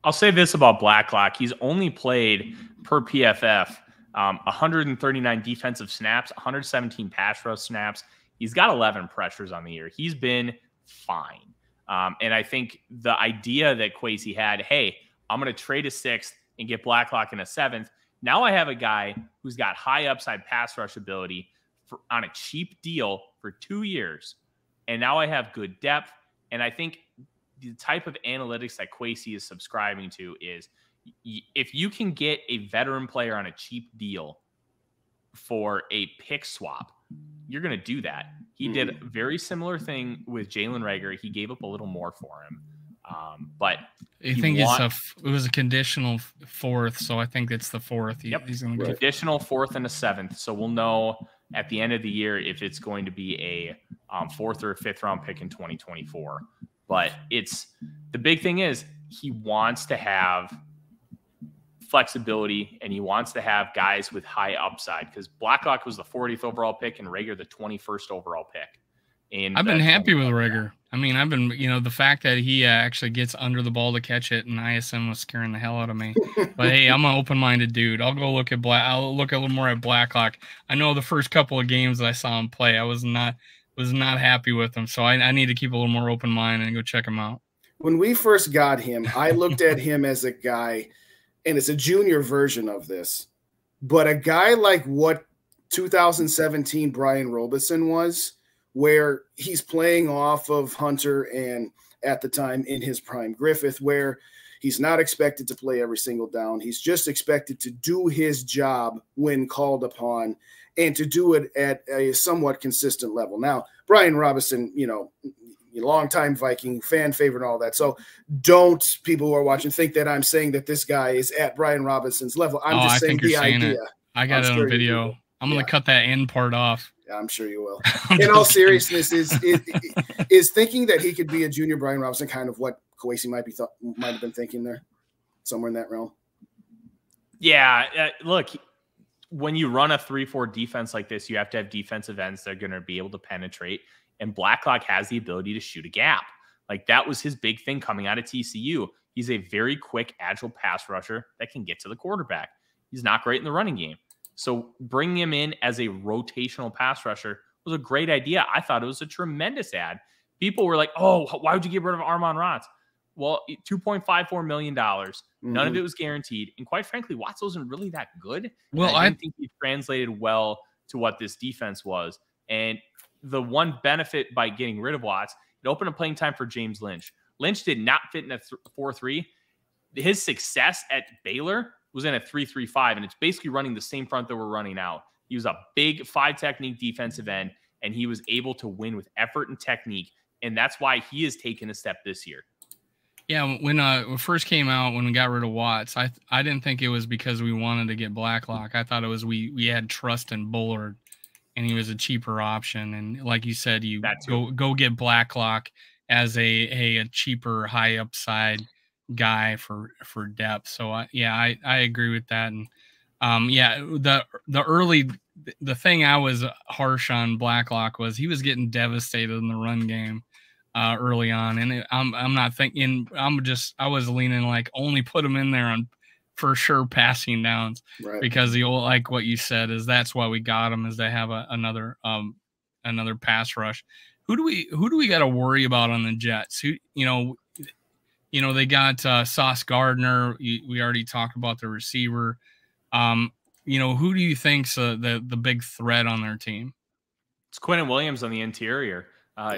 I'll say this about Blacklock. He's only played per PFF 139 defensive snaps, 117 pass rush snaps. He's got 11 pressures on the year. He's been fine. And I think the idea that Kwesi had, hey, I'm going to trade a 6th and get Blacklock in a 7th. Now I have a guy who's got high upside pass rush ability on a cheap deal for 2 years. And now I have good depth, And I think the type of analytics that Kwesi is subscribing to is if you can get a veteran player on a cheap deal for a pick swap, you're going to do that. He did a very similar thing with Jalen Reagor. He gave up a little more for him. But I think it was a conditional 4th, so I think it's the 4th. He's going to go conditional 4th and a 7th. So we'll know at the end of the year if it's going to be a 4th or a 5th round pick in 2024. But the big thing is he wants to have flexibility and he wants to have guys with high upside, because Blacklock was the 40th overall pick and Reagor the 21st overall pick. And I've been happy with Reagor. I mean, I've been, the fact that he actually gets under the ball to catch it, and ISM was scaring the hell out of me. But hey, I'm an open-minded dude. I'll go look at I'll look a little more at Blacklock. I know the first couple of games that I saw him play, I was not happy with him. So I need to keep a little more open mind and go check him out. When we first got him, I looked at him as a guy, and it's a junior version of this, but a guy like what 2017 Brian Robeson was, where he's playing off of Hunter and at the time in his prime Griffith, where he's not expected to play every single down. He's just expected to do his job when called upon and to do it at a somewhat consistent level. Now, Brian Robeson, longtime Viking fan favorite and all that. So don't, people who are watching, think that I'm saying that this guy is at Brian Robeson's level. I'm just saying the idea. I got it on video. I'm going to cut that end part off. I'm sure you will. In all seriousness, is thinking that he could be a junior Brian Robeson kind of what Kwesi might have been thinking there, somewhere in that realm? Yeah, look, when you run a 3-4 defense like this, you have to have defensive ends that are going to be able to penetrate, and Blacklock has the ability to shoot a gap. Like, that was his big thing coming out of TCU. He's a very quick, agile pass rusher that can get to the quarterback. He's not great in the running game. So bringing him in as a rotational pass rusher was a great idea. I thought it was a tremendous ad. People were like, oh, why would you get rid of Armon Watts? Well, $2.54 million. None of it was guaranteed. And quite frankly, Watts wasn't really that good. Well, I didn't think he translated well to what this defense was. And the one benefit by getting rid of Watts, it opened up playing time for James Lynch. Lynch did not fit in a 4-3. His success at Baylor was in a 3-3-5, and it's basically running the same front that we're running now. He was a big 5-technique defensive end, and he was able to win with effort and technique, and that's why he has taken a step this year. Yeah, when it first came out, when we got rid of Watts, I didn't think it was because we wanted to get Blacklock. I thought it was we had trust in Bullard, and he was a cheaper option. And like you said, you go get Blacklock as a cheaper, high upside guy for depth. So I agree with that. And the thing I was harsh on Blacklock was he was getting devastated in the run game early on, and I'm not thinking, I was leaning like only put him in there on for sure passing downs, right? Because like what you said is that's why we got him, is they have another pass rush. Who do we got to worry about on the Jets? They got Sauce Gardner. We already talked about the receiver. Who do you think's the big threat on their team? It's Quinnen Williams on the interior.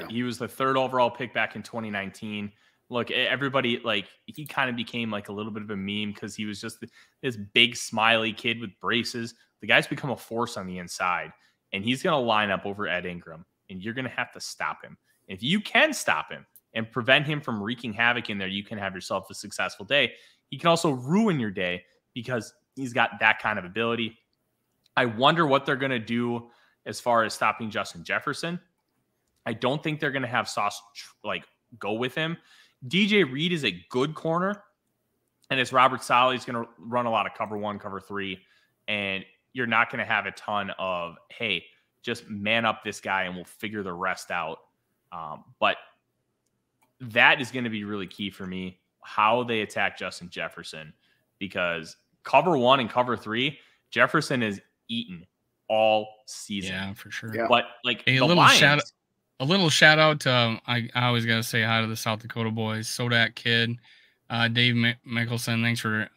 He was the 3rd overall pick back in 2019. Look, everybody, he kind of became like a little bit of a meme because he was just this big smiley kid with braces. The guy's become a force on the inside, and he's going to line up over Ed Ingram, and you're going to have to stop him. If you can stop him and prevent him from wreaking havoc in there, you can have yourself a successful day. He can also ruin your day because he's got that kind of ability. I wonder what they're going to do as far as stopping Justin Jefferson. I don't think they're going to have Sauce go with him. DJ Reed is a good corner, and it's Robert Saleh. He's going to run a lot of cover 1, cover 3, and you're not going to have a ton of, hey, just man up this guy and we'll figure the rest out. But that is going to be really key for me, how they attack Justin Jefferson, because cover 1 and cover 3, Jefferson is eaten all season. Yeah, for sure. Yeah. But a little shout out to I always got to say hi to the South Dakota boys, Sodak Kid, Dave Mickelson. Thanks for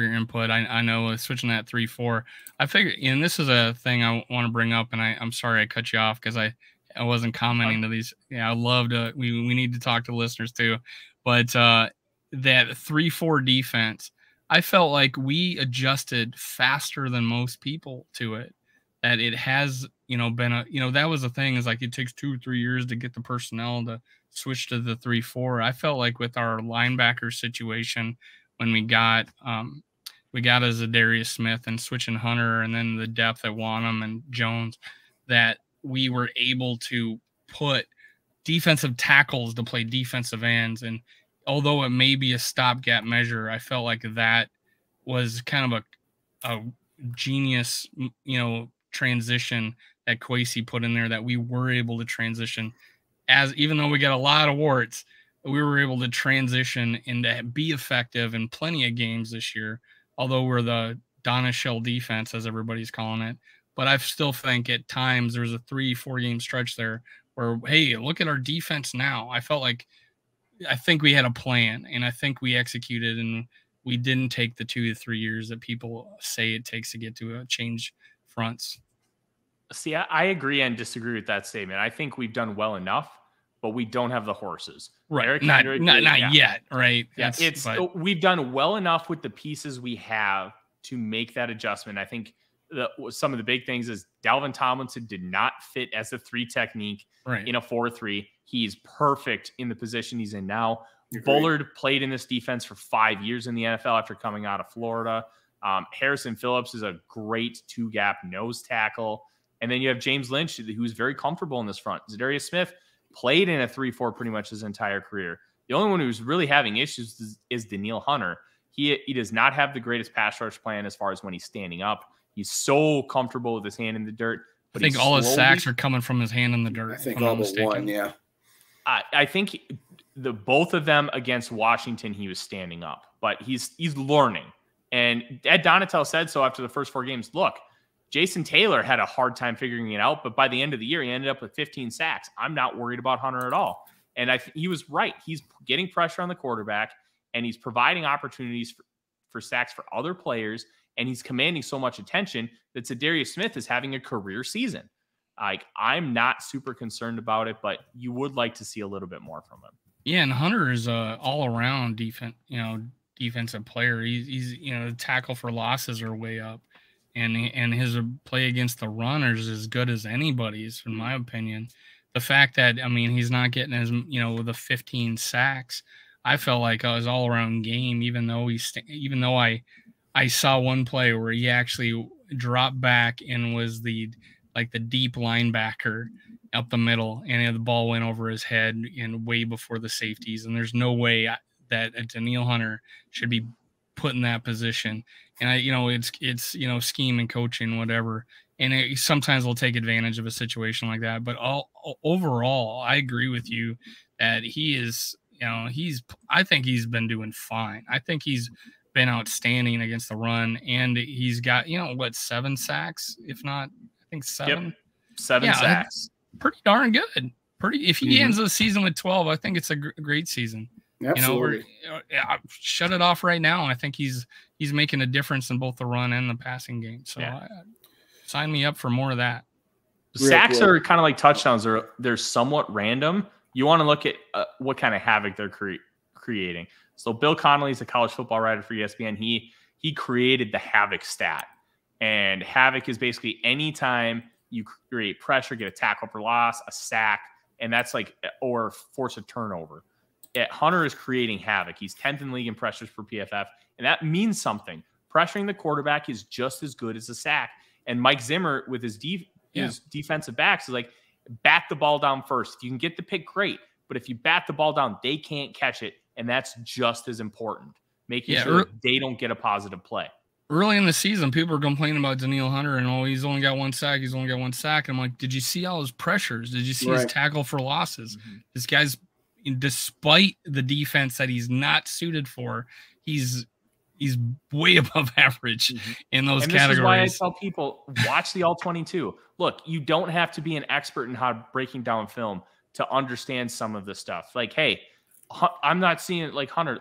your input. I know switching that 3-4. I figured, and this is a thing I want to bring up, and I'm sorry I cut you off because I I wasn't commenting to these. Yeah, I love to. We need to talk to listeners too, but that 3-4 defense, I felt like we adjusted faster than most people to it. That it has, been that was the thing, is like it takes 2 or 3 years to get the personnel to switch to the 3-4. I felt like with our linebacker situation, when we got as a Darius Smith and switching Hunter, and then the depth at Wanham and Jones, that we were able to put defensive tackles to play defensive ends. And although it may be a stopgap measure, I felt like that was kind of a genius, transition that Kwesi put in there, that we were able to transition, as even though we got a lot of warts, we were able to transition and to be effective in plenty of games this year, although we're the Donna Shell defense, as everybody's calling it. But I still think at times there's a 3-4 game stretch there where, hey, look at our defense now. I think we had a plan, and I think we executed, and we didn't take the 2 to 3 years that people say it takes to get to a change fronts. See, I agree and disagree with that statement. I think we've done well enough, but we don't have the horses. Right. Not yet. Right. Yeah. We've done well enough with the pieces we have to make that adjustment. I think some of the big things is Dalvin Tomlinson did not fit as a 3 technique in a 4-3. He's perfect in the position he's in now. Bullard played in this defense for 5 years in the NFL after coming out of Florida. Harrison Phillips is a great 2-gap nose tackle. And then you have James Lynch, who's very comfortable in this front. Zadarius Smith played in a 3-4 pretty much his entire career. The only one who's really having issues is Danielle Hunter. He does not have the greatest pass rush plan as far as when he's standing up. He's so comfortable with his hand in the dirt. But I think all his sacks are coming from his hand in the dirt. I think all but one, yeah. I think both of them against Washington, he was standing up. But he's learning. And Ed Donatel said so after the first 4 games. Look, Jason Taylor had a hard time figuring it out, but by the end of the year, he ended up with 15 sacks. I'm not worried about Hunter at all. And he was right. He's getting pressure on the quarterback, and he's providing opportunities for sacks for other players, and he's commanding so much attention that Zadarius Smith is having a career season. I'm not super concerned about it, but you would like to see a little bit more from him. Yeah, and Hunter is all-around defensive player. He's tackle for losses are way up. And his play against the runners is as good as anybody's, in my opinion. The fact that, he's not getting as, the 15 sacks, I felt like it was all around game, even though I saw one play where he actually dropped back and was the deep linebacker up the middle, and the ball went over his head and way before the safeties. And there's no way that Danielle Hunter should be put in that position. And it's scheme and coaching, whatever. And sometimes we'll take advantage of a situation like that. But overall, I agree with you that he is, I think he's been doing fine. I think he's been outstanding against the run, and he's got, 7 sacks, if not, I think 7. Yep. 7 sacks. Pretty darn good. If he ends the season with 12, I think it's a great season. Absolutely. Shut it off right now. I think he's making a difference in both the run and the passing game. So sign me up for more of that. Sacks are kind of like touchdowns. They're somewhat random. You want to look at what kind of havoc they're creating. So Bill Connolly is a college football writer for ESPN. He created the havoc stat. And havoc is basically anytime you create pressure, get a tackle for loss, a sack, and that's or force a turnover. Hunter is creating havoc. He's 10th in the league in pressures per PFF, and that means something. Pressuring the quarterback is just as good as a sack. And Mike Zimmer, with his defensive backs, is bat the ball down first. If you can get the pick, great. But if you bat the ball down, they can't catch it, and that's just as important. Making sure that they don't get a positive play. Early in the season, people were complaining about Danielle Hunter and, he's only got 1 sack. He's only got 1 sack. I'm like, did you see all his pressures? Did you see his tackle for losses? Mm-hmm. This guy's, despite the defense that he's not suited for, he's way above average in those categories. This is why I tell people, watch the All-22. Look, you don't have to be an expert in how breaking down film to understand some of the stuff. Hey, I'm not seeing it like Hunter.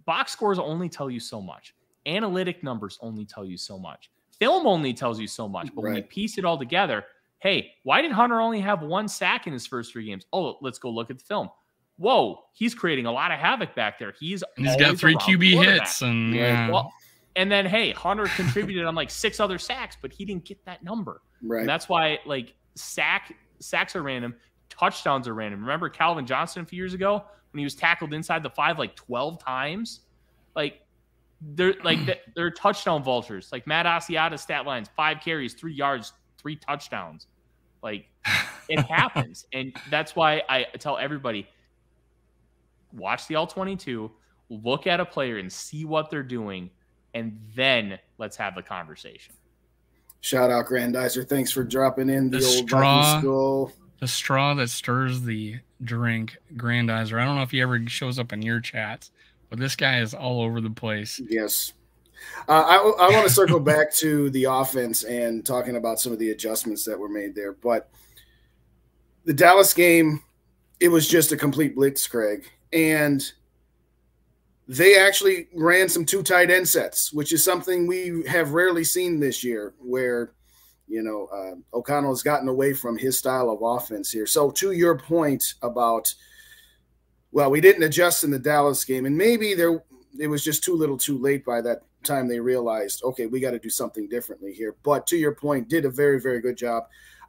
Box scores only tell you so much. Analytic numbers only tell you so much. Film only tells you so much. But when you piece it all together, Hey, why did Hunter only have 1 sack in his first 3 games? Oh, let's go look at the film. Whoa, he's creating a lot of havoc back there. He's got 3 QB hits, and well, and then hey, Hunter contributed on like 6 other sacks, but he didn't get that number. Right. And that's why like sacks are random, touchdowns are random. Remember Calvin Johnson a few years ago when he was tackled inside the 5 like 12 times? They're touchdown vultures. Like Matt Asiata's stat lines: 5 carries, 3 yards, 3 touchdowns. Like it happens, and that's why I tell everybody: watch the all-22, look at a player and see what they're doing, and then let's have the conversation. Shout out Grandizer. Thanks for dropping in the old straw. School. The straw that stirs the drink, Grandizer. I don't know if he ever shows up in your chats, but this guy is all over the place. Yes. I want to circle back to the offense and talking about some of the adjustments that were made there. But the Dallas game, it was just a complete blitzkrieg. And they actually ran some 2 tight end sets, which is something we have rarely seen this year, where, you know, O'Connell has gotten away from his style of offense here. So to your point about, well, we didn't adjust in the Dallas game, and maybe it was just too little too late by that time they realized, okay, we got to do something differently here. But to your point, did a very, very good job.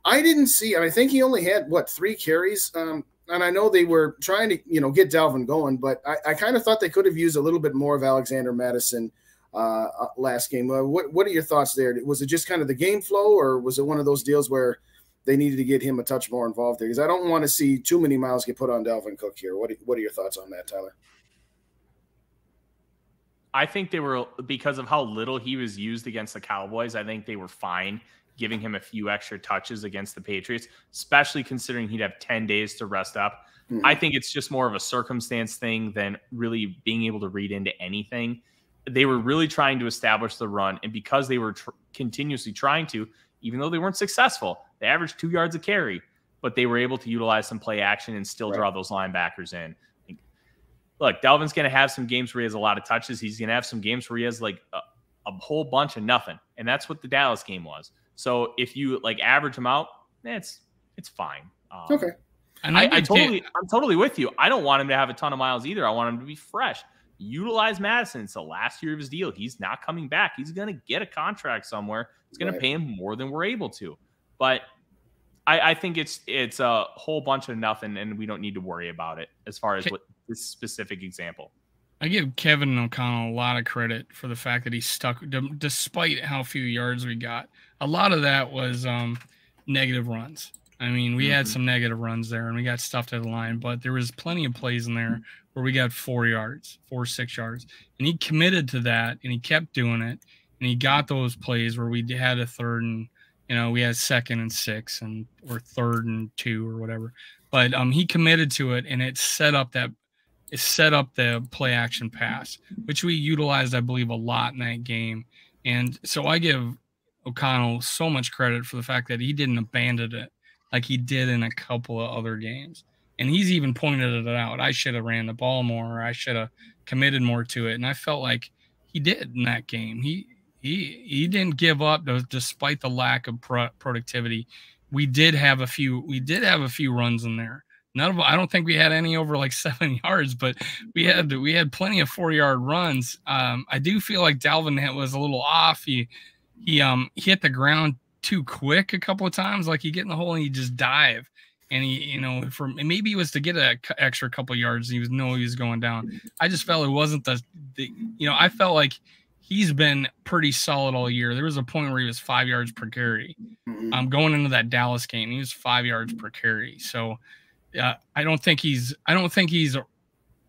I didn't see, and I think he only had, 3 carries? And I know they were trying to, you know, get Dalvin going, but I kind of thought they could have used a little bit more of Alexander Madison last game. What are your thoughts there? Was it just kind of the game flow, or was it one of those deals where they needed to get him a touch more involved there? Because I don't want to see too many miles get put on Dalvin Cook here. What are your thoughts on that, Tyler? I think they were, because of how little he was used against the Cowboys, I think they were fine giving him a few extra touches against the Patriots, especially considering he'd have 10 days to rest up. I think it's just more of a circumstance thing than really being able to read into anything. They were really trying to establish the run, and because they were continuously trying to, even though they weren't successful, they averaged 2 yards a carry, but they were able to utilize some play action and still draw those linebackers in. Look, Dalvin's going to have some games where he has a lot of touches. He's going to have some games where he has like a whole bunch of nothing, and that's what the Dallas game was. So if you like average him out, it's fine. Okay. And I'm totally with you. I don't want him to have a ton of miles either. I want him to be fresh. Utilize Madison. It's the last year of his deal. He's not coming back. He's going to get a contract somewhere. It's going to pay him more than we're able to. But I think it's a whole bunch of nothing, and we don't need to worry about it as far as what this specific example. I give Kevin O'Connell a lot of credit for the fact that he stuck, despite how few yards we got. A lot of that was negative runs. I mean, we had some negative runs there, and we got stuffed at the line, but there was plenty of plays in there where we got 4 yards, 6 yards. And he committed to that, and he kept doing it, and he got those plays where we had a 3rd and, you know, we had 2nd and 6 or 3rd and 2 or whatever. But he committed to it, and it set up the play action pass, which we utilized, I believe, a lot in that game. And so I give O'Connell so much credit for the fact that he didn't abandon it like he did in a couple of other games. And he's even pointed it out. I should have ran the ball more, or I should have committed more to it. And I felt like he did in that game. He didn't give up despite the lack of productivity. We did have a few runs in there. I don't think we had any over like 7 yards, but we had plenty of 4-yard runs. I do feel like Dalvin was a little off. He hit the ground too quick a couple of times. Like, he get in the hole and he just dive. And maybe it was to get an extra couple of yards. He was going down. I just felt it wasn't I felt like he's been pretty solid all year. There was a point where he was 5 yards per carry. Going into that Dallas game, he was 5 yards per carry. So I don't think he's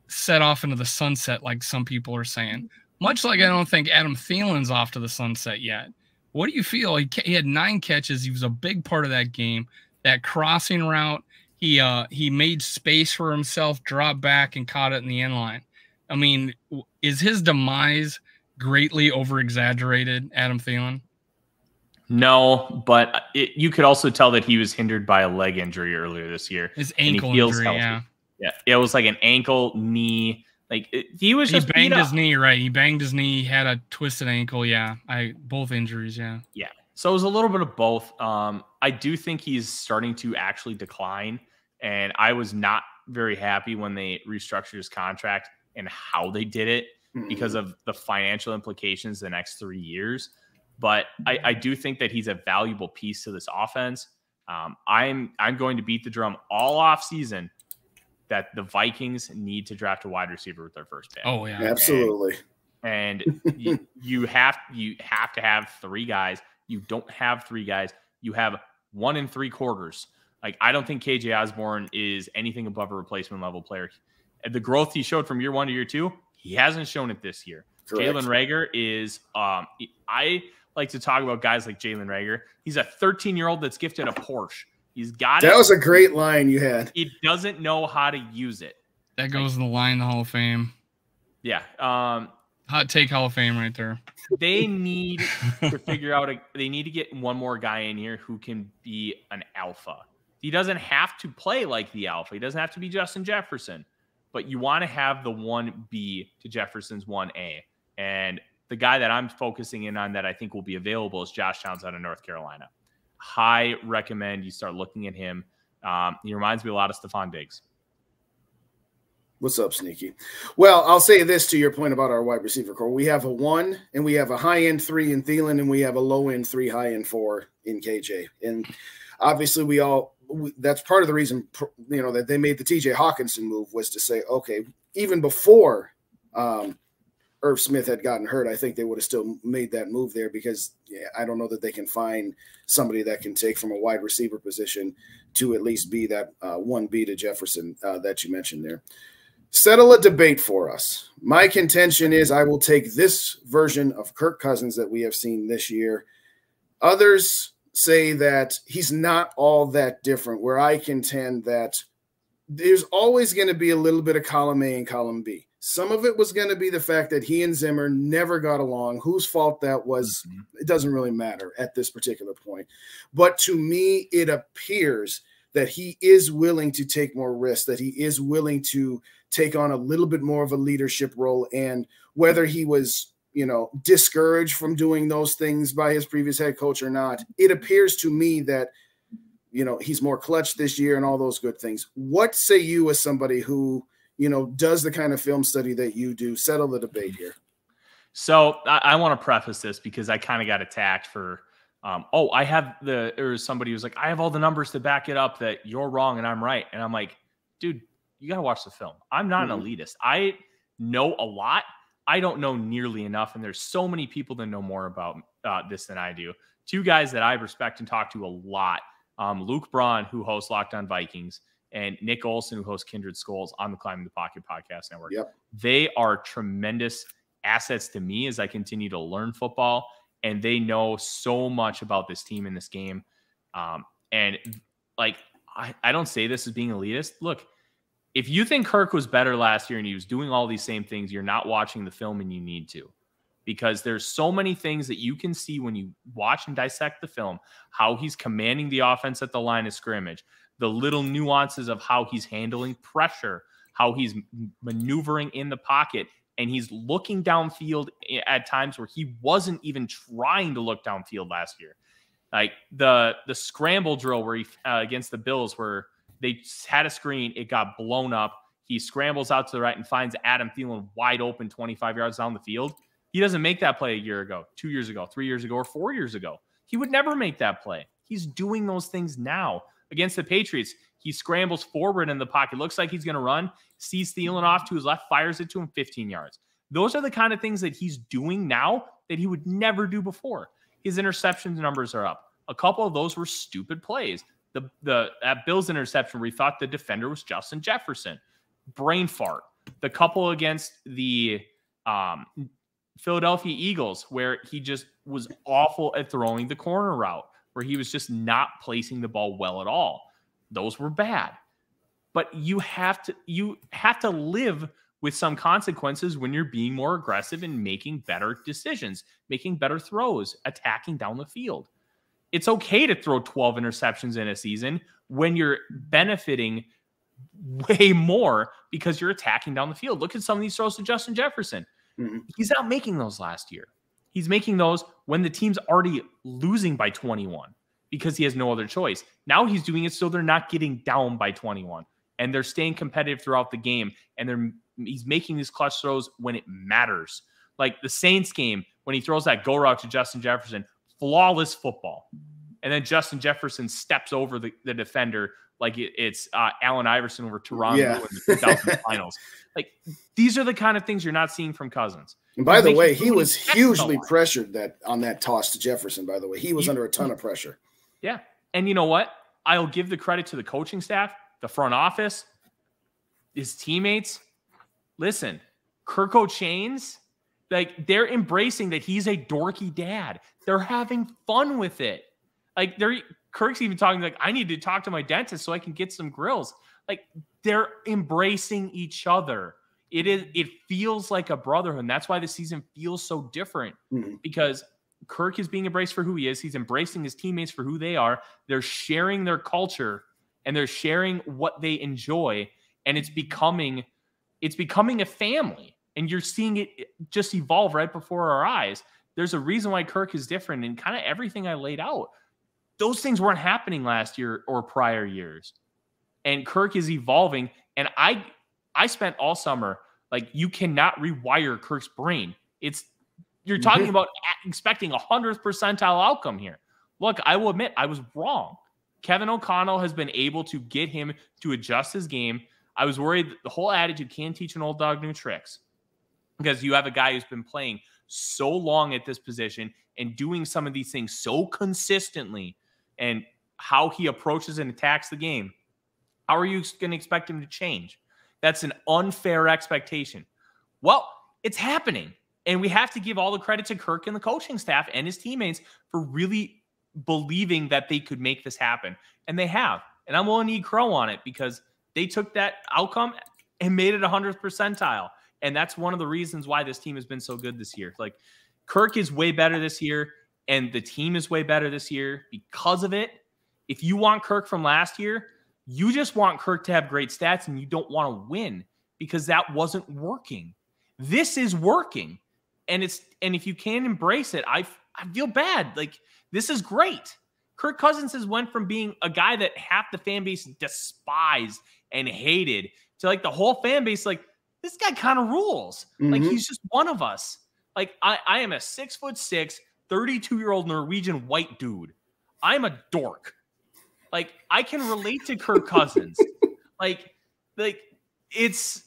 set off into the sunset like some people are saying. Much like I don't think Adam Thielen's off to the sunset yet. What do you feel? He had 9 catches. He was a big part of that game. That crossing route, he made space for himself, dropped back, and caught it in the end line. I mean, is his demise greatly over-exaggerated, Adam Thielen? No, but you could also tell that he was hindered by a leg injury earlier this year. His ankle injury, yeah. Yeah, it was like an ankle, knee. Like he banged his knee, right? He banged his knee, had a twisted ankle. Yeah, both injuries. Yeah. Yeah. So it was a little bit of both. I do think he's starting to actually decline, and I was not very happy when they restructured his contract and how they did it because of the financial implications the next 3 years. But I do think that he's a valuable piece to this offense. I'm going to beat the drum all off season that the Vikings need to draft a wide receiver with their first pick. Oh yeah, absolutely. And you have to have 3 guys. You don't have 3 guys. You have 1 3/4. Like, I don't think KJ Osborne is anything above a replacement level player. The growth he showed from year 1 to year 2, he hasn't shown it this year. Jalen Reagor is, I like to talk about guys like Jalen Reagor. He's a 13-year-old that's gifted a Porsche. He's got it. That was a great line you had. He doesn't know how to use it. That goes in the line, the Hall of Fame. Yeah. Hot take Hall of Fame right there. They need to figure out, they need to get one more guy in here who can be an alpha. He doesn't have to play like the alpha. He doesn't have to be Justin Jefferson, but you want to have the 1B to Jefferson's 1A. And the guy that I'm focusing in on that I think will be available is Josh Downs out of North Carolina. High recommend you start looking at him. He reminds me a lot of Stephon Diggs. What's up, Sneaky? Well, I'll say this to your point about our wide receiver core. We have a 1, and we have a high-end 3 in Thielen, and we have a low-end 3, high-end 4 in KJ. And obviously that's part of the reason, that they made the TJ Hawkinson move, was to say, okay, even before Irv Smith had gotten hurt, I think they would have still made that move there, because I don't know that they can find somebody that can take from a wide receiver position to at least be that 1B to Jefferson that you mentioned there. Settle a debate for us. My contention is I will take this version of Kirk Cousins that we have seen this year. Others say that he's not all that different, where I contend that there's always going to be a little bit of column A and column B. Some of it was going to be the fact that he and Zimmer never got along. Whose fault that was, it doesn't really matter at this particular point. But to me, it appears that he is willing to take more risks, that he is willing to take on a little bit more of a leadership role. And whether he was, discouraged from doing those things by his previous head coach or not, it appears to me that, he's more clutch this year and all those good things. What say you as somebody who, does the kind of film study that you do? Settle the debate here. So I want to preface this because I kind of got attacked for, I have or somebody was like, I have all the numbers to back it up that you're wrong and I'm right. And I'm like, dude, you got to watch the film. I'm not an elitist. I know a lot. I don't know nearly enough. And there's so many people that know more about this than I do. 2 guys that I respect and talk to a lot. Luke Braun, who hosts Locked On Vikings, and Nick Olson, who hosts Kindred Skulls on the Climbing the Pocket podcast network. Yep. They are tremendous assets to me as I continue to learn football. And they know so much about this team in this game. And like, I don't say this as being elitist. Look, if you think Kirk was better last year and he was doing all these same things, you're not watching the film and you need to. Because there's so many things that you can see when you watch and dissect the film, how he's commanding the offense at the line of scrimmage, the little nuances of how he's handling pressure, how he's maneuvering in the pocket, and he's looking downfield at times where he wasn't even trying to look downfield last year. Like the scramble drill where he against the Bills, where they had a screen, it got blown up. He scrambles out to the right and finds Adam Thielen wide open 25 yards down the field. He doesn't make that play a year ago, 2 years ago, 3 years ago, or 4 years ago. He would never make that play. He's doing those things now. Against the Patriots, he scrambles forward in the pocket. Looks like he's going to run, sees Thielen off to his left, fires it to him 15 yards. Those are the kind of things that he's doing now that he would never do before. His interceptions numbers are up. A couple of those were stupid plays. That Bills interception where he thought the defender was Justin Jefferson. Brain fart. The couple against the Philadelphia Eagles where he just was awful at throwing the corner route, where he was just not placing the ball well at all. Those were bad. But you have to live with some consequences when you're being more aggressive and making better decisions, making better throws, attacking down the field. It's okay to throw 12 interceptions in a season when you're benefiting way more because you're attacking down the field. Look at some of these throws to Justin Jefferson. He's not making those last year. He's making those when the team's already losing by 21 because he has no other choice. Now he's doing it so they're not getting down by 21 and they're staying competitive throughout the game. And he's making these clutch throws when it matters. Like the Saints game, when he throws that go route to Justin Jefferson, flawless football. And then Justin Jefferson steps over the defender like it's Allen Iverson over Tyronn Lue in the 2000 finals. Like, these are the kind of things you're not seeing from Cousins. And by the way, he was hugely pressured on that toss to Jefferson, by the way. He was under a ton of pressure. Yeah. And you know what? I'll give the credit to the coaching staff, the front office, his teammates. Listen, Kirko Chains, like, they're embracing that he's a dorky dad. They're having fun with it. Like, Kirk's even talking like, I need to talk to my dentist so I can get some grills. Like, they're embracing each other. It feels like a brotherhood. And that's why the season feels so different because Kirk is being embraced for who he is. He's embracing his teammates for who they are. They're sharing their culture and they're sharing what they enjoy. And it's becoming a family. And you're seeing it just evolve right before our eyes. There's a reason why Kirk is different, and kind of everything I laid out, those things weren't happening last year or prior years. And Kirk is evolving. And I spent all summer, like, you cannot rewire Kirk's brain. You're talking about expecting 100th percentile outcome here. Look, I will admit I was wrong. Kevin O'Connell has been able to get him to adjust his game. I was worried that the whole attitude can teach an old dog new tricks, because you have a guy who's been playing so long at this position and doing some of these things so consistently, and how he approaches and attacks the game. How are you going to expect him to change? That's an unfair expectation. Well, it's happening. And we have to give all the credit to Kirk and the coaching staff and his teammates for really believing that they could make this happen. And they have. And I'm willing to eat crow on it, because they took that outcome and made it 100th percentile. And that's one of the reasons why this team has been so good this year. Like, Kirk is way better this year, and the team is way better this year because of it. If you want Kirk from last year, you just want Kirk to have great stats, and you don't want to win, because that wasn't working. This is working. And if you can embrace it, I feel bad. Like, this is great. Kirk Cousins has went from being a guy that half the fan base despised and hated to, like, the whole fan base, like, this guy kind of rules. Like, he's just one of us. Like, I am a 6'6", 32-year-old Norwegian white dude. I'm a dork. Like, I can relate to Kirk Cousins. like it's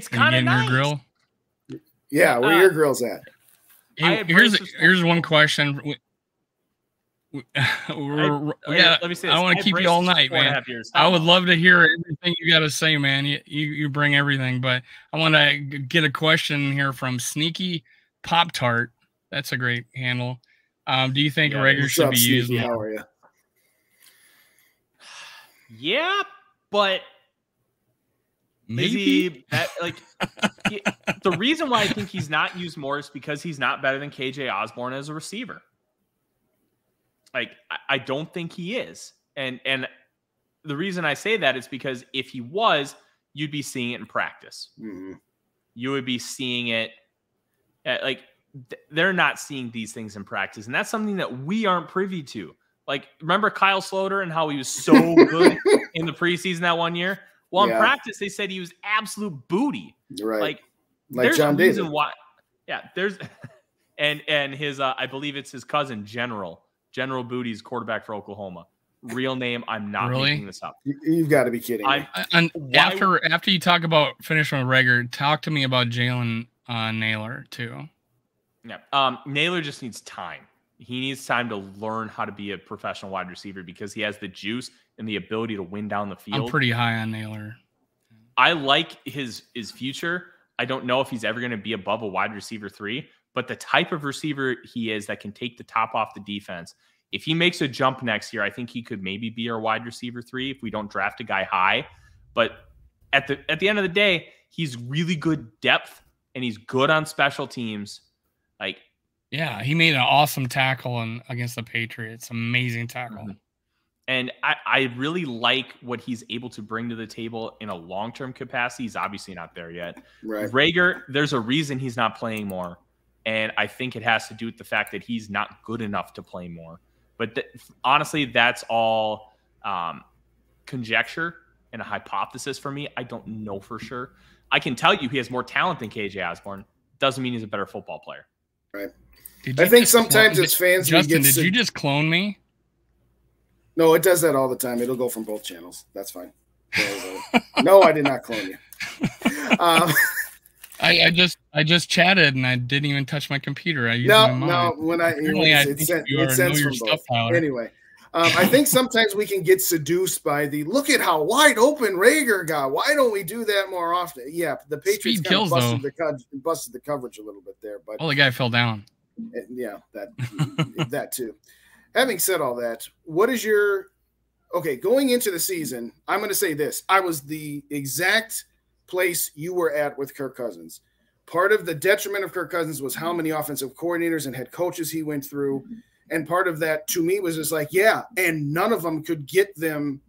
kind of nice. Your grill? Yeah, where your grill's at? Hey, here's one question. Let me say this. I want to keep you all night, man. I would love to hear everything you got to say, man. You bring everything, but I want to get a question here from Sneaky Pop Tart. That's a great handle. Do you think Rager should be used more? How are you? Yeah, but maybe the reason why I think he's not used more is because he's not better than KJ Osborne as a receiver. Like, I don't think he is. And the reason I say that is because if he was, you'd be seeing it in practice. You would be seeing it they're not seeing these things in practice. And that's something that we aren't privy to. Like, remember Kyle Sloter and how he was so good in the preseason that one year? Well, in practice, they said he was absolute booty. Right. Like there's John a reason David. Why. Yeah, there's and his I believe it's his cousin General Booty's quarterback for Oklahoma. Real name, I'm not making this up. You've got to be kidding me. After you talk about finishing with Rager, talk to me about Jalen Naylor too. Yeah, Naylor just needs time. He needs time to learn how to be a professional wide receiver, because he has the juice and the ability to win down the field. I'm pretty high on Naylor. I like his future. I don't know if he's ever going to be above a wide receiver 3, but the type of receiver he is that can take the top off the defense, if he makes a jump next year, I think he could maybe be our wide receiver 3 if we don't draft a guy high. But at the end of the day, he's really good depth, and he's good on special teams. Like, yeah, he made an awesome tackle against the Patriots. Amazing tackle. And I really like what he's able to bring to the table in a long-term capacity. He's obviously not there yet. Right. Rager, there's a reason he's not playing more. And I think it has to do with the fact that he's not good enough to play more. But honestly, that's all conjecture and a hypothesis for me. I don't know for sure. I can tell you he has more talent than KJ Osborne. Doesn't mean he's a better football player. Right. I think sometimes as fans, Justin, did you just clone me? No, it does that all the time. It'll go from both channels. That's fine. No, I did not clone you. I just chatted and I didn't even touch my computer. I used no, my no. When it sends from both. Anyway, I think sometimes we can get seduced by the look at how wide open Rager got. Why don't we do that more often? Yeah, the Patriots kind of busted the coverage a little bit there, but the guy fell down. Yeah, that too. Having said all that, what is your going into the season? I'm going to say this: I was the exact place you were at with Kirk Cousins. Part of the detriment of Kirk Cousins was how many offensive coordinators and head coaches he went through. And part of that to me was just like, yeah, and none of them could get him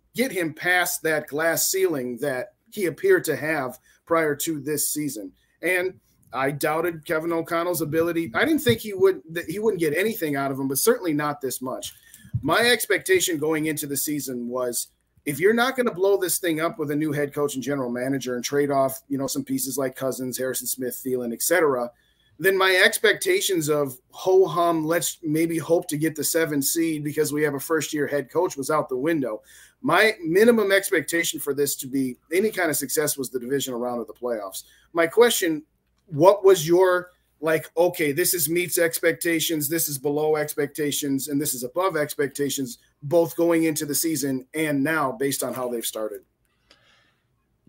past that glass ceiling that he appeared to have prior to this season. And I doubted Kevin O'Connell's ability. I didn't think he wouldn't get anything out of him, but certainly not this much. My expectation going into the season was, if you're not going to blow this thing up with a new head coach and general manager and trade off, some pieces like Cousins, Harrison Smith, Thielen, etc., then my expectations of ho-hum, let's maybe hope to get the 7 seed because we have a first-year head coach was out the window. My minimum expectation for this to be any kind of success was the divisional round of the playoffs. My question, what was your this is meets expectations, this is below expectations, and this is above expectations, both going into the season and now based on how they've started?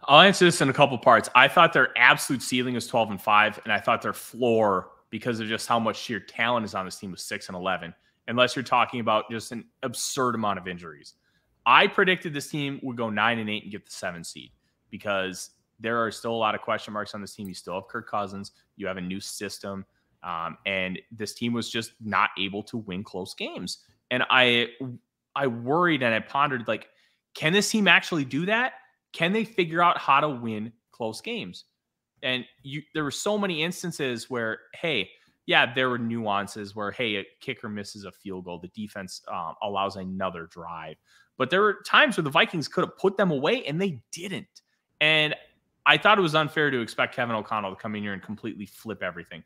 I'll answer this in a couple parts. I thought their absolute ceiling was 12-5, and I thought their floor, because of just how much sheer talent is on this team, was 6-11, unless you're talking about just an absurd amount of injuries. I predicted this team would go 9-8 and get the 7 seed because there are still a lot of question marks on this team. You still have Kirk Cousins. You have a new system. And this team was just not able to win close games. And I worried and I pondered, can this team actually do that? Can they figure out how to win close games? And there were so many instances where, hey, yeah, there were nuances where, hey, a kicker misses a field goal. The defense allows another drive. But there were times where the Vikings could have put them away, and they didn't. And I thought it was unfair to expect Kevin O'Connell to come in here and completely flip everything.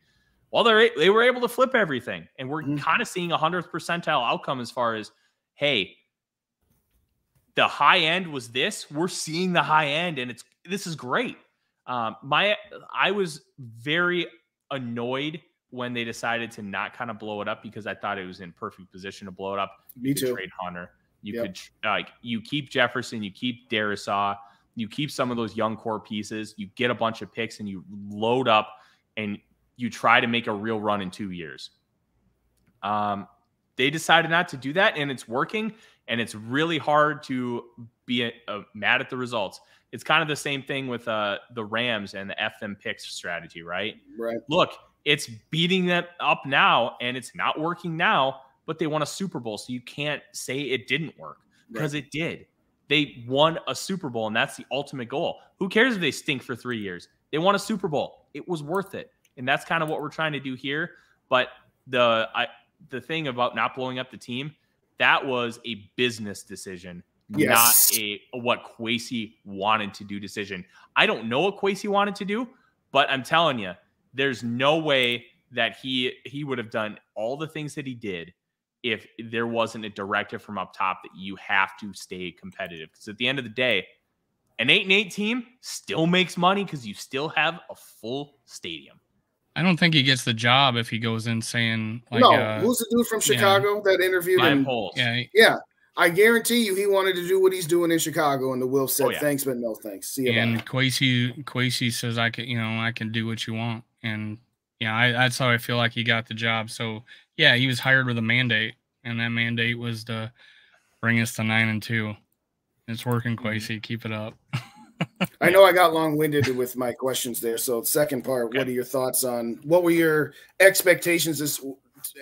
Well, they were able to flip everything. And we're kind of seeing a 100th percentile outcome as far as, hey, the high end was this. We're seeing the high end, and this is great. I was very annoyed when they decided to not kind of blow it up because I thought it was in perfect position to blow it up. Me too. Trade Hunter. You keep Jefferson, you keep Darisaw, you keep some of those young core pieces, you get a bunch of picks, and you load up and you try to make a real run in 2 years. They decided not to do that, and it's working, and it's really hard to be mad at the results. It's kind of the same thing with the Rams and the F them picks strategy, right? Right. Look, it's beating them up now, and it's not working now, but they won a Super Bowl, so you can't say it didn't work because it did. They won a Super Bowl, and that's the ultimate goal. Who cares if they stink for 3 years? They won a Super Bowl. It was worth it, and that's kind of what we're trying to do here. But the thing about not blowing up the team, that was a business decision, not a what Kwesi wanted to do decision. I don't know what Kwesi wanted to do, but I'm telling you, there's no way that he would have done all the things that he did if there wasn't a directive from up top that you have to stay competitive. Because at the end of the day, an 8-8 team still makes money because you still have a full stadium. I don't think he gets the job if he goes in saying who's the dude from Chicago that interviewed him? Yeah. I guarantee you he wanted to do what he's doing in Chicago, and the Will said thanks, but no thanks. See you. And Kwesi says I can do what you want. And that's how I feel like he got the job. So yeah, he was hired with a mandate, and that mandate was to bring us to 9-2. It's working, Kwesi. Keep it up. I know I got long-winded with my questions there. So second part, what are your thoughts on what were your expectations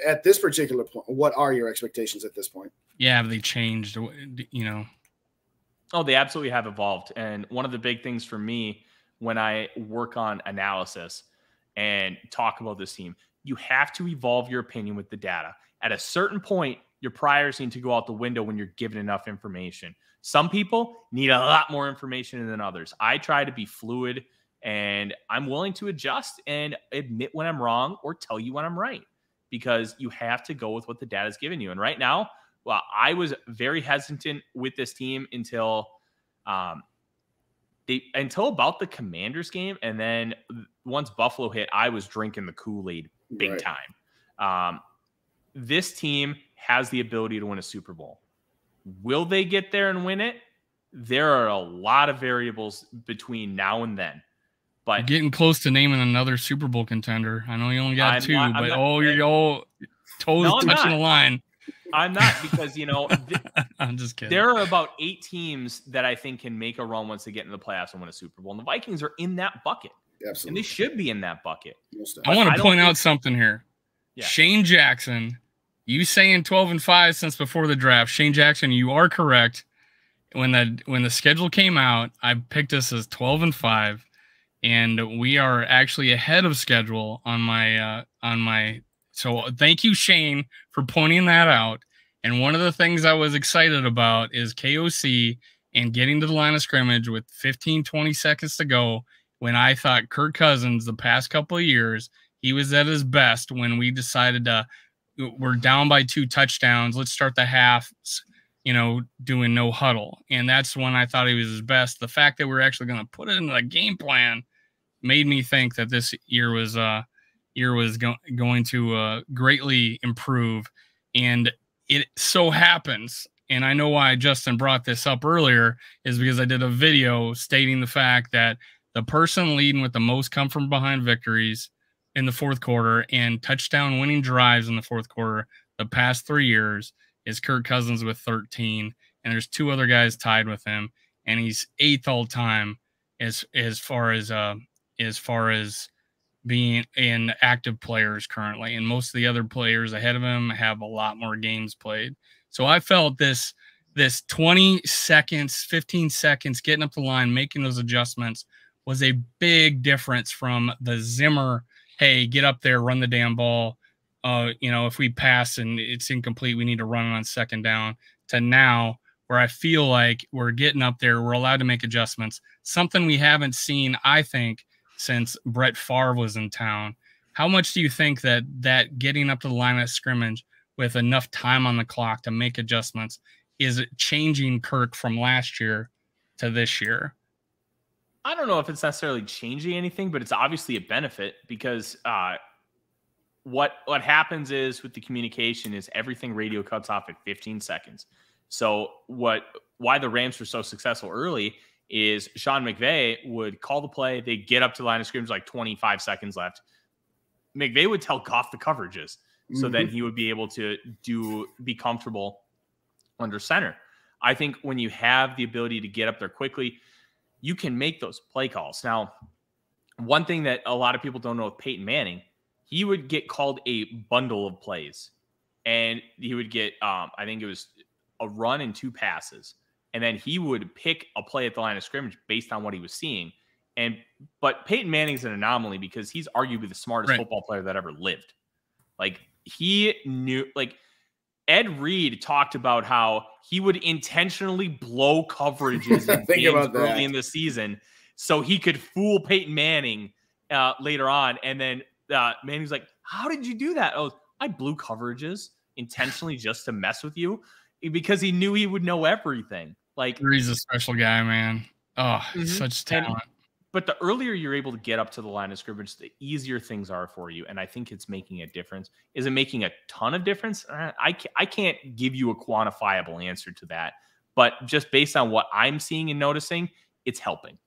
at this particular point? What are your expectations at this point? Yeah, have they changed? Oh, they absolutely have evolved. And one of the big things for me when I work on analysis and talk about this team, you have to evolve your opinion with the data. At a certain point, your priors need to go out the window when you're given enough information. Some people need a lot more information than others. I try to be fluid, and I'm willing to adjust and admit when I'm wrong or tell you when I'm right, because you have to go with what the data is giving you. And right now, well, I was very hesitant with this team until about the Commanders game. And then once Buffalo hit, I was drinking the Kool-Aid big time. This team has the ability to win a Super Bowl. Will they get there and win it? There are a lot of variables between now and then. But you're getting close to naming another Super Bowl contender. I know you only got two, but you're all toes touching the line. I'm not, because, I'm just kidding. There are about 8 teams that I think can make a run once they get into the playoffs and win a Super Bowl. And the Vikings are in that bucket. Absolutely. And they should be in that bucket. I want to point out something here. Yeah. Shane Jackson, you saying 12-5 since before the draft. Shane Jackson, you are correct. When the schedule came out, I picked us as 12-5, and we are actually ahead of schedule on my. So thank you, Shane, for pointing that out. And one of the things I was excited about is KOC and getting to the line of scrimmage with 15, 20 seconds to go, when I thought Kirk Cousins the past couple of years, he was at his best when we decided we're down by 2 touchdowns. Let's start the half, doing no huddle. And that's when I thought he was his best. The fact that we're actually going to put it into a game plan made me think that this year was going to greatly improve. And it so happens, and I know why Justin brought this up earlier, is because I did a video stating the fact that the person leading with the most come from behind victories in the fourth quarter and touchdown winning drives in the fourth quarter the past 3 years is Kirk Cousins with 13, and there's 2 other guys tied with him, and he's 8th all time as far as being in active players currently, and most of the other players ahead of him have a lot more games played. So I felt this 20 seconds, 15 seconds getting up the line, making those adjustments was a big difference from the Zimmer, hey, get up there, run the damn ball. If we pass and it's incomplete, we need to run it on second down, to now where I feel like we're getting up there. We're allowed to make adjustments, something we haven't seen, I think, since Brett Favre was in town. How much do you think that getting up to the line of scrimmage with enough time on the clock to make adjustments is changing Kirk from last year to this year? I don't know if it's necessarily changing anything, but it's obviously a benefit, because what happens is with the communication is everything radio cuts off at 15 seconds. So why the Rams were so successful early is Sean McVay would call the play. They'd get up to the line of scrimmage, like 25 seconds left. McVay would tell Goff the coverages. So then he would be able to be comfortable under center. I think when you have the ability to get up there quickly, you can make those play calls. Now, one thing that a lot of people don't know with Peyton Manning, he would get called a bundle of plays. And he would get, I think it was a run and 2 passes. And then he would pick a play at the line of scrimmage based on what he was seeing. But Peyton Manning's an anomaly because he's arguably the smartest football player that ever lived. Like, he knew, like, Ed Reed talked about how he would intentionally blow coverages in games early in the season so he could fool Peyton Manning later on. And then Manning's like, how did you do that? Oh, I blew coverages intentionally just to mess with you, because he knew he would know everything. Like, he's a special guy, man. Oh, such talent. But the earlier you're able to get up to the line of scrimmage, the easier things are for you. And I think it's making a difference. Is it making a ton of difference? I can't give you a quantifiable answer to that. But just based on what I'm seeing and noticing, it's helping.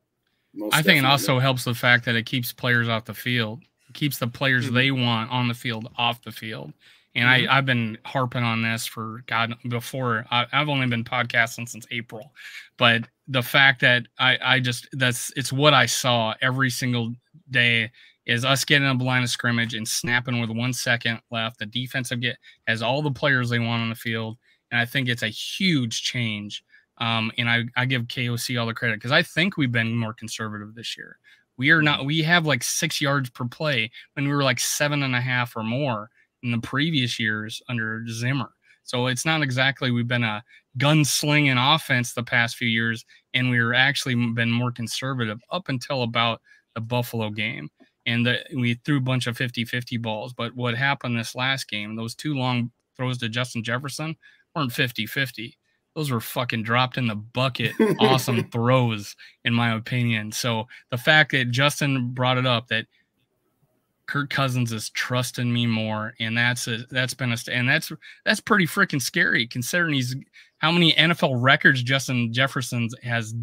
I think it also helps the fact that it keeps players off the field. It keeps the players they want on the field off the field. And I've been harping on this for God before. I've only been podcasting since April, but the fact that it's what I saw every single day is us getting up the line of scrimmage and snapping with 1 second left. The defensive has all the players they want on the field, and I think it's a huge change. And I give KOC all the credit because I think we've been more conservative this year. We are not. We have like 6 yards per play when we were like 7.5 or more in the previous years under Zimmer. So it's not exactly we've been a gunslinging offense the past few years, and we're actually been more conservative up until about the Buffalo game. And we threw a bunch of 50-50 balls. But what happened this last game, those 2 long throws to Justin Jefferson weren't 50-50. Those were fucking dropped in the bucket. Awesome throws, in my opinion. So the fact that Justin brought it up, that Kirk Cousins is trusting me more, and that's pretty freaking scary considering how many NFL records Justin Jefferson has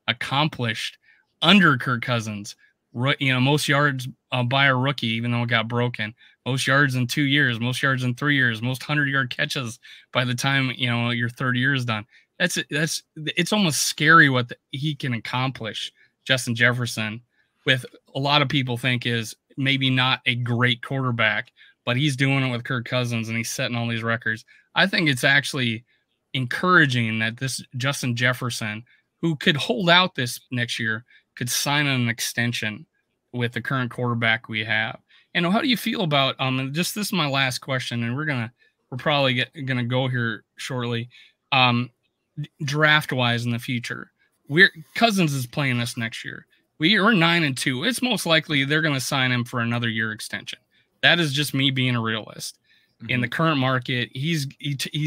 accomplished under Kirk Cousins. Most yards by a rookie, even though it got broken. Most yards in 2 years, most yards in 3 years, most 100-yard catches by the time your third year is done. It's almost scary what he can accomplish, Justin Jefferson, with a lot of people think is maybe not a great quarterback, but he's doing it with Kirk Cousins and he's setting all these records. I think it's actually encouraging that this Justin Jefferson, who could hold out this next year, could sign an extension with the current quarterback we have. And how do you feel about this is my last question, and we're probably gonna go here shortly. Draft wise in the future, Cousins is playing us next year. We're 9-2. It's most likely they're gonna sign him for another year extension. That is just me being a realist. Mm-hmm. In the current market, he's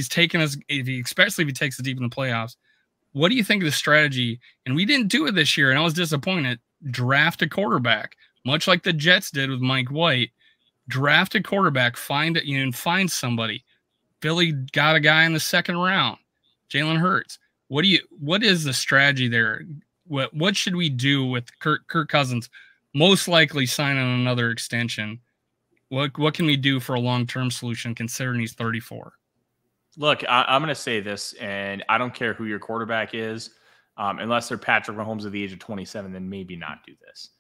taken us, especially if he takes us deep in the playoffs. What do you think of the strategy? And we didn't do it this year, and I was disappointed. Draft a quarterback, much like the Jets did with Mike White. Draft a quarterback, find somebody. Philly got a guy in the second round, Jalen Hurts. What is the strategy there? What should we do with Kirk Cousins most likely signing another extension? What can we do for a long-term solution considering he's 34? Look, I'm going to say this, and I don't care who your quarterback is, unless they're Patrick Mahomes at the age of 27, then maybe not do this.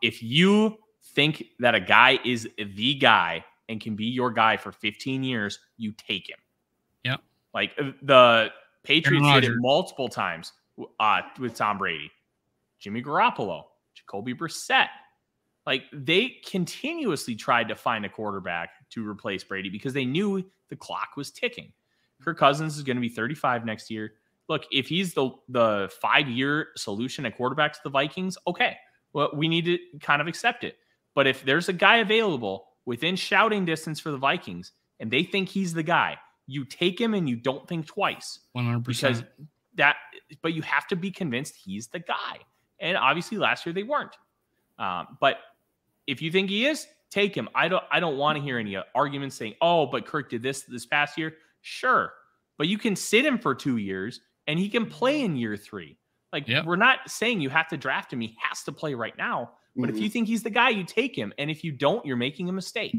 If you think that a guy is the guy and can be your guy for 15 years, you take him. Yeah. Like the Patriots did it multiple times with Tom Brady, Jimmy Garoppolo, Jacoby Brissett. Like they continuously tried to find a quarterback to replace Brady because they knew the clock was ticking. Kirk Cousins is going to be 35 next year. Look, if he's the 5-year solution at quarterback to the Vikings, okay, well, we need to kind of accept it. But if there's a guy available within shouting distance for the Vikings and they think he's the guy, you take him and you don't think twice. 100%. But you have to be convinced he's the guy. And obviously last year they weren't. But if you think he is, take him. I don't want to hear any arguments saying, oh, but Kirk did this past year. Sure. But you can sit him for 2 years and he can play in year 3. Like, We're not saying you have to draft him. He has to play right now. But if you think he's the guy, you take him. And if you don't, you're making a mistake.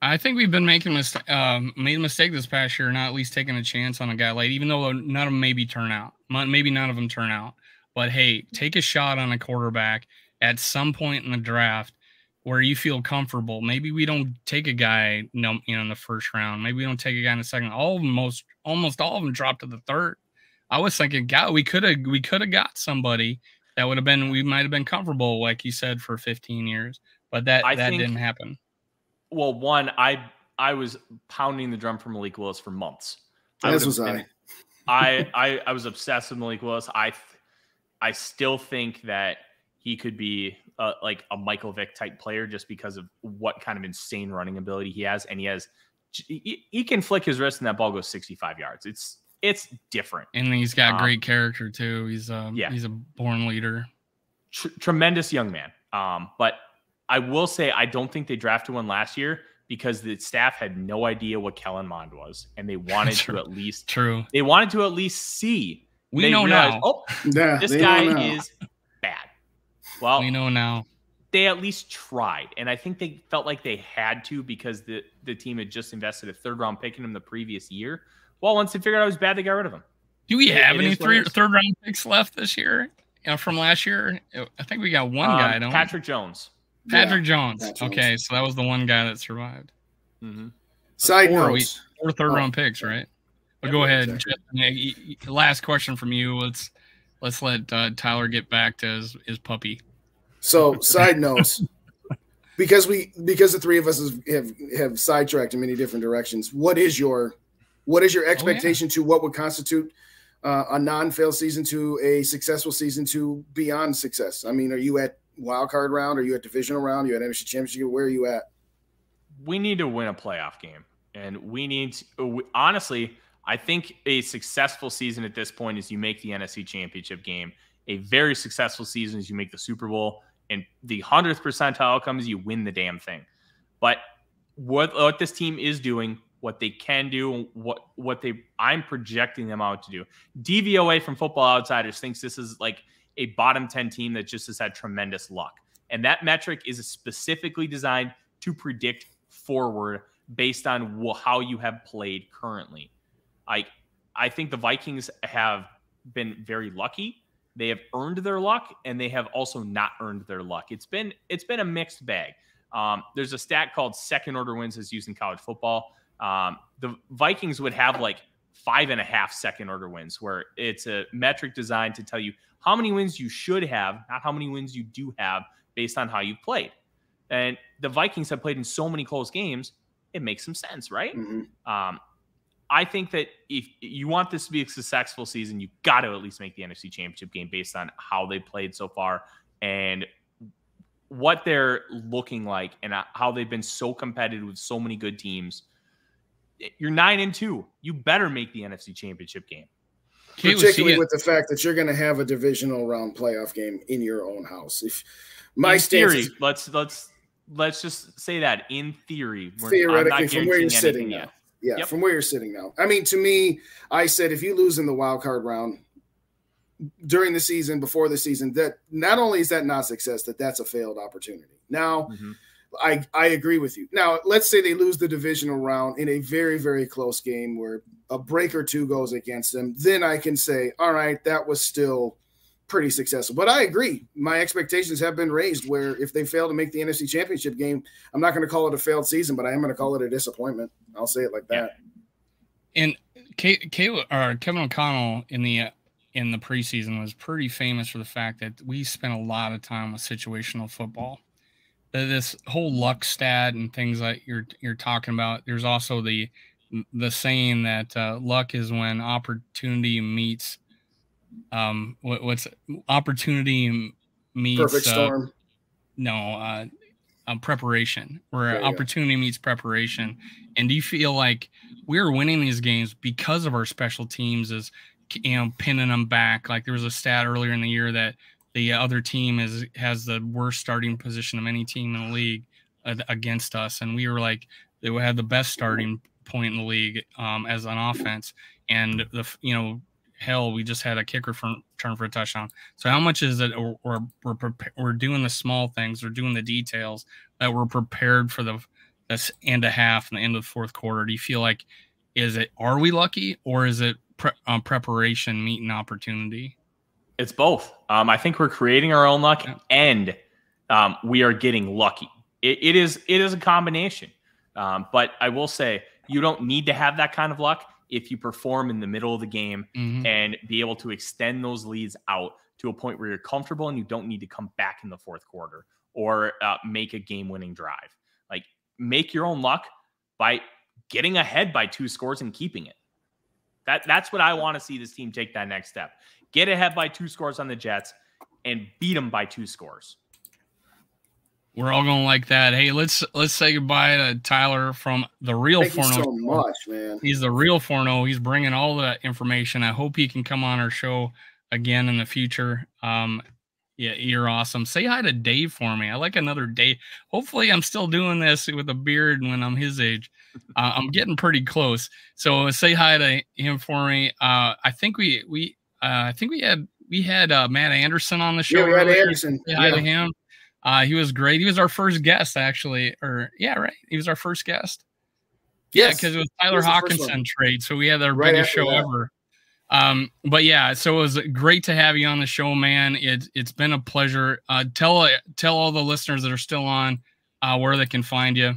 I think we've been made a mistake this past year, not at least taking a chance on a guy late, even though none of them maybe turn out. Maybe none of them turn out. But, hey, take a shot on a quarterback at some point in the draft where you feel comfortable. Maybe we don't take a guy in the first round. Maybe we don't take a guy in the second. Almost all of them dropped to the third. I was thinking, God, we could have got somebody that we might have been comfortable, like you said, for 15 years. But that didn't happen. Well, one, I was pounding the drum for Malik Willis for months. As was I. I was obsessed with Malik Willis. I still think that he could be like a Michael Vick type player just because of what kind of insane running ability he has. And he can flick his wrist and that ball goes 65 yards. It's different. And he's got great character too. He's a born leader. Tremendous young man. But I will say, I don't think they drafted one last year because the staff had no idea what Kellen Mond was. And they wanted to at least, they wanted to at least see. We know now. Oh, this guy is bad. Well, we know now. They at least tried. And I think they felt like they had to because the team had just invested a 3rd-round pick in him the previous year. Well, once they figured out it was bad, they got rid of him. Do we have any 3rd-round picks left this year? From last year? I think we got one guy, don't we? Patrick Jones. Patrick Jones. Okay, so that was the one guy that survived. Mm-hmm. Side notes. 4 3rd-round picks, right? But go ahead. Exactly. Last question from you. Let's let Tyler get back to his puppy. So, side notes, because the three of us have sidetracked in many different directions. What is your expectation to what would constitute a non-failed season to a successful season to beyond success? I mean, are you at wild card round? Are you at divisional round? Are you at NFC Championship? Where are you at? We need to win a playoff game, and we need to, honestly, I think a successful season at this point is you make the NFC Championship game. A very successful season is you make the Super Bowl, and the 100th percentile outcome is you win the damn thing. But what this team is doing, what they can do, I'm projecting them out to do. DVOA from Football Outsiders thinks this is like a bottom 10 team that just has had tremendous luck. And that metric is specifically designed to predict forward based on how you have played currently. I think the Vikings have been very lucky. They have earned their luck, and they have also not earned their luck. It's been a mixed bag. There's a stat called second order wins as used in college football. The Vikings would have like 5.5 second order wins, where it's a metric designed to tell you how many wins you should have, not how many wins you do have based on how you've played. And the Vikings have played in so many close games, it makes some sense, right? Mm-hmm. I think that if you want this to be a successful season, you got to at least make the NFC Championship game based on how they played so far and what they're looking like and how they've been so competitive with so many good teams. You're 9-2. You better make the NFC Championship game. Particularly with the fact that you're going to have a divisional round playoff game in your own house. If my theory, let's just say that in theory, theoretically, from where you're sitting now. Yeah, yep. From where you're sitting now. I mean, to me, I said if you lose in the wild card round during the season, before the season, that not only is that not success, that's a failed opportunity. Now, I agree with you. Now, let's say they lose the divisional round in a very, very close game where a break or two goes against them. Then I can say, all right, that was still pretty successful. But I agree. My expectations have been raised where if they fail to make the NFC Championship game, I'm not going to call it a failed season, but I am going to call it a disappointment. I'll say it like that. And Kevin O'Connell in the preseason was pretty famous for the fact that we spent a lot of time with situational football. This whole luck stat and things like you're talking about. There's also the saying that luck is when opportunity meets what's opportunity meets perfect storm. Preparation, where opportunity meets preparation. And do you feel like we're winning these games because of our special teams, as pinning them back? Like there was a stat earlier in the year that the other team has the worst starting position of any team in the league against us, and we were like they had the best starting point in the league as an offense, and hell, we just had a kicker turn for a touchdown. So how much is it we're doing the small things, we're doing the details that we're prepared for this end of half and the end of the fourth quarter? Do you feel like are we lucky, or is it preparation meeting opportunity? It's both. I think we're creating our own luck, and we are getting lucky. It is a combination. But I will say you don't need to have that kind of luck if you perform in the middle of the game and be able to extend those leads out to a point where you're comfortable and you don't need to come back in the fourth quarter or make a game-winning drive. Like, make your own luck by getting ahead by 2 scores and keeping it. That's what I want to see this team take that next step. Get ahead by 2 scores on the Jets and beat them by 2 scores. We're all going to like that. Hey, let's say goodbye to Tyler from the Real Forno. Thank you so much, man. He's the Real Forno. He's bringing all the information. I hope he can come on our show again in the future. Yeah, you're awesome. Say hi to Dave for me. I like another Dave. Hopefully, I'm still doing this with a beard when I'm his age. I'm getting pretty close. So say hi to him for me. I think we had Matt Anderson on the show. Yeah, we had Anderson. Say hi to him. He was great. He was our first guest, actually. He was our first guest. Yeah, because it was Tyler Hawkinson trade. So we had our biggest show ever. But yeah, so it was great to have you on the show, man. It's been a pleasure. Tell all the listeners that are still on where they can find you.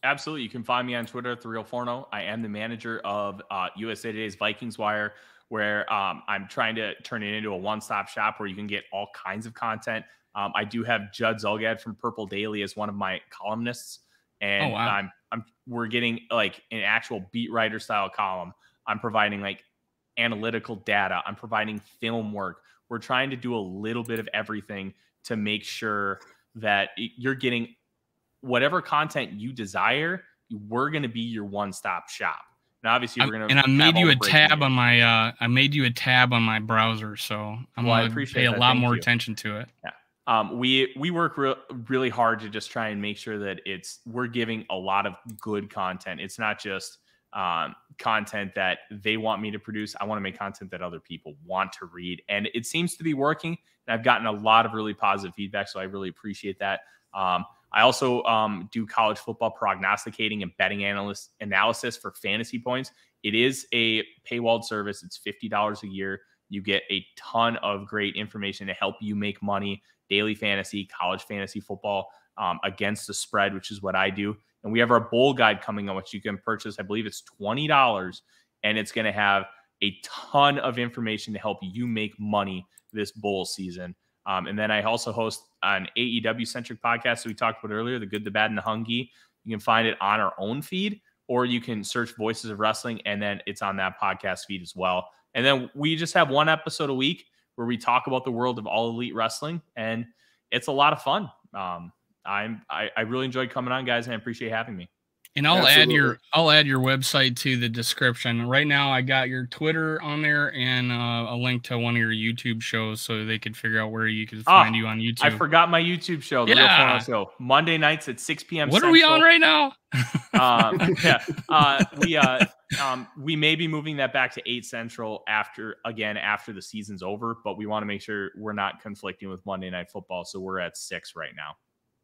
Absolutely. You can find me on Twitter at The Real Forno. I am the manager of USA Today's Vikings Wire, where I'm trying to turn it into a one-stop shop where you can get all kinds of content. I do have Judd Zulgad from Purple Daily as one of my columnists, and we're getting like an actual beat writer style column. I'm providing like analytical data. I'm providing film work. We're trying to do a little bit of everything to make sure that you're getting whatever content you desire. We're going to be your one-stop shop. Now, obviously, we're going to. And I made you a tab on my. I made you a tab on my browser, so I'm going to pay a lot more attention to it. Yeah. We work really hard to just try and make sure that we're giving a lot of good content. It's not just content that they want me to produce. I want to make content that other people want to read, and it seems to be working. And I've gotten a lot of really positive feedback, so I really appreciate that. I also do college football prognosticating and betting analysis for Fantasy Points. It is a paywalled service. It's $50 a year. You get a ton of great information to help you make money, daily fantasy, college fantasy football, against the spread, which is what I do. And we have our bowl guide coming on, which you can purchase. I believe it's $20, and it's going to have a ton of information to help you make money this bowl season. And then I also host an AEW-centric podcast that we talked about earlier, The Good, the Bad, and the Hungy. You can find it on our own feed, or you can search Voices of Wrestling, and then it's on that podcast feed as well. And then we just have one episode a week where we talk about the world of All Elite Wrestling, and it's a lot of fun. I really enjoyed coming on, guys, and I appreciate having me. And I'll add your website to the description. Right now, I got your Twitter on there and a link to one of your YouTube shows, so they could figure out where you could find you on YouTube. I forgot my YouTube show, the Real Forno Show, Monday nights at 6 p.m. What Central. Are we on right now? We may be moving that back to 8 Central after the season's over, but we want to make sure we're not conflicting with Monday Night Football, so we're at 6 right now.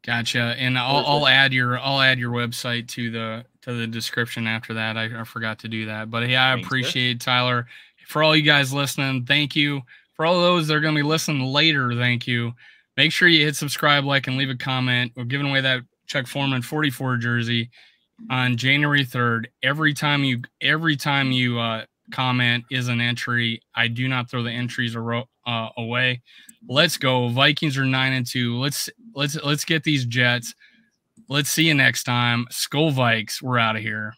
Gotcha. And I'll add your website to the description after that. I forgot to do that. But yeah, I appreciate it, Tyler. For all you guys listening, thank you. For all those that are going to be listening later, thank you. Make sure you hit subscribe, like, and leave a comment. We're giving away that Chuck Foreman 44 jersey on January 3rd. Every time you comment is an entry. I do not throw the entries away. Let's go. Vikings are 9-2. Let's get these Jets. Let's see you next time. Skol Vikes. We're out of here.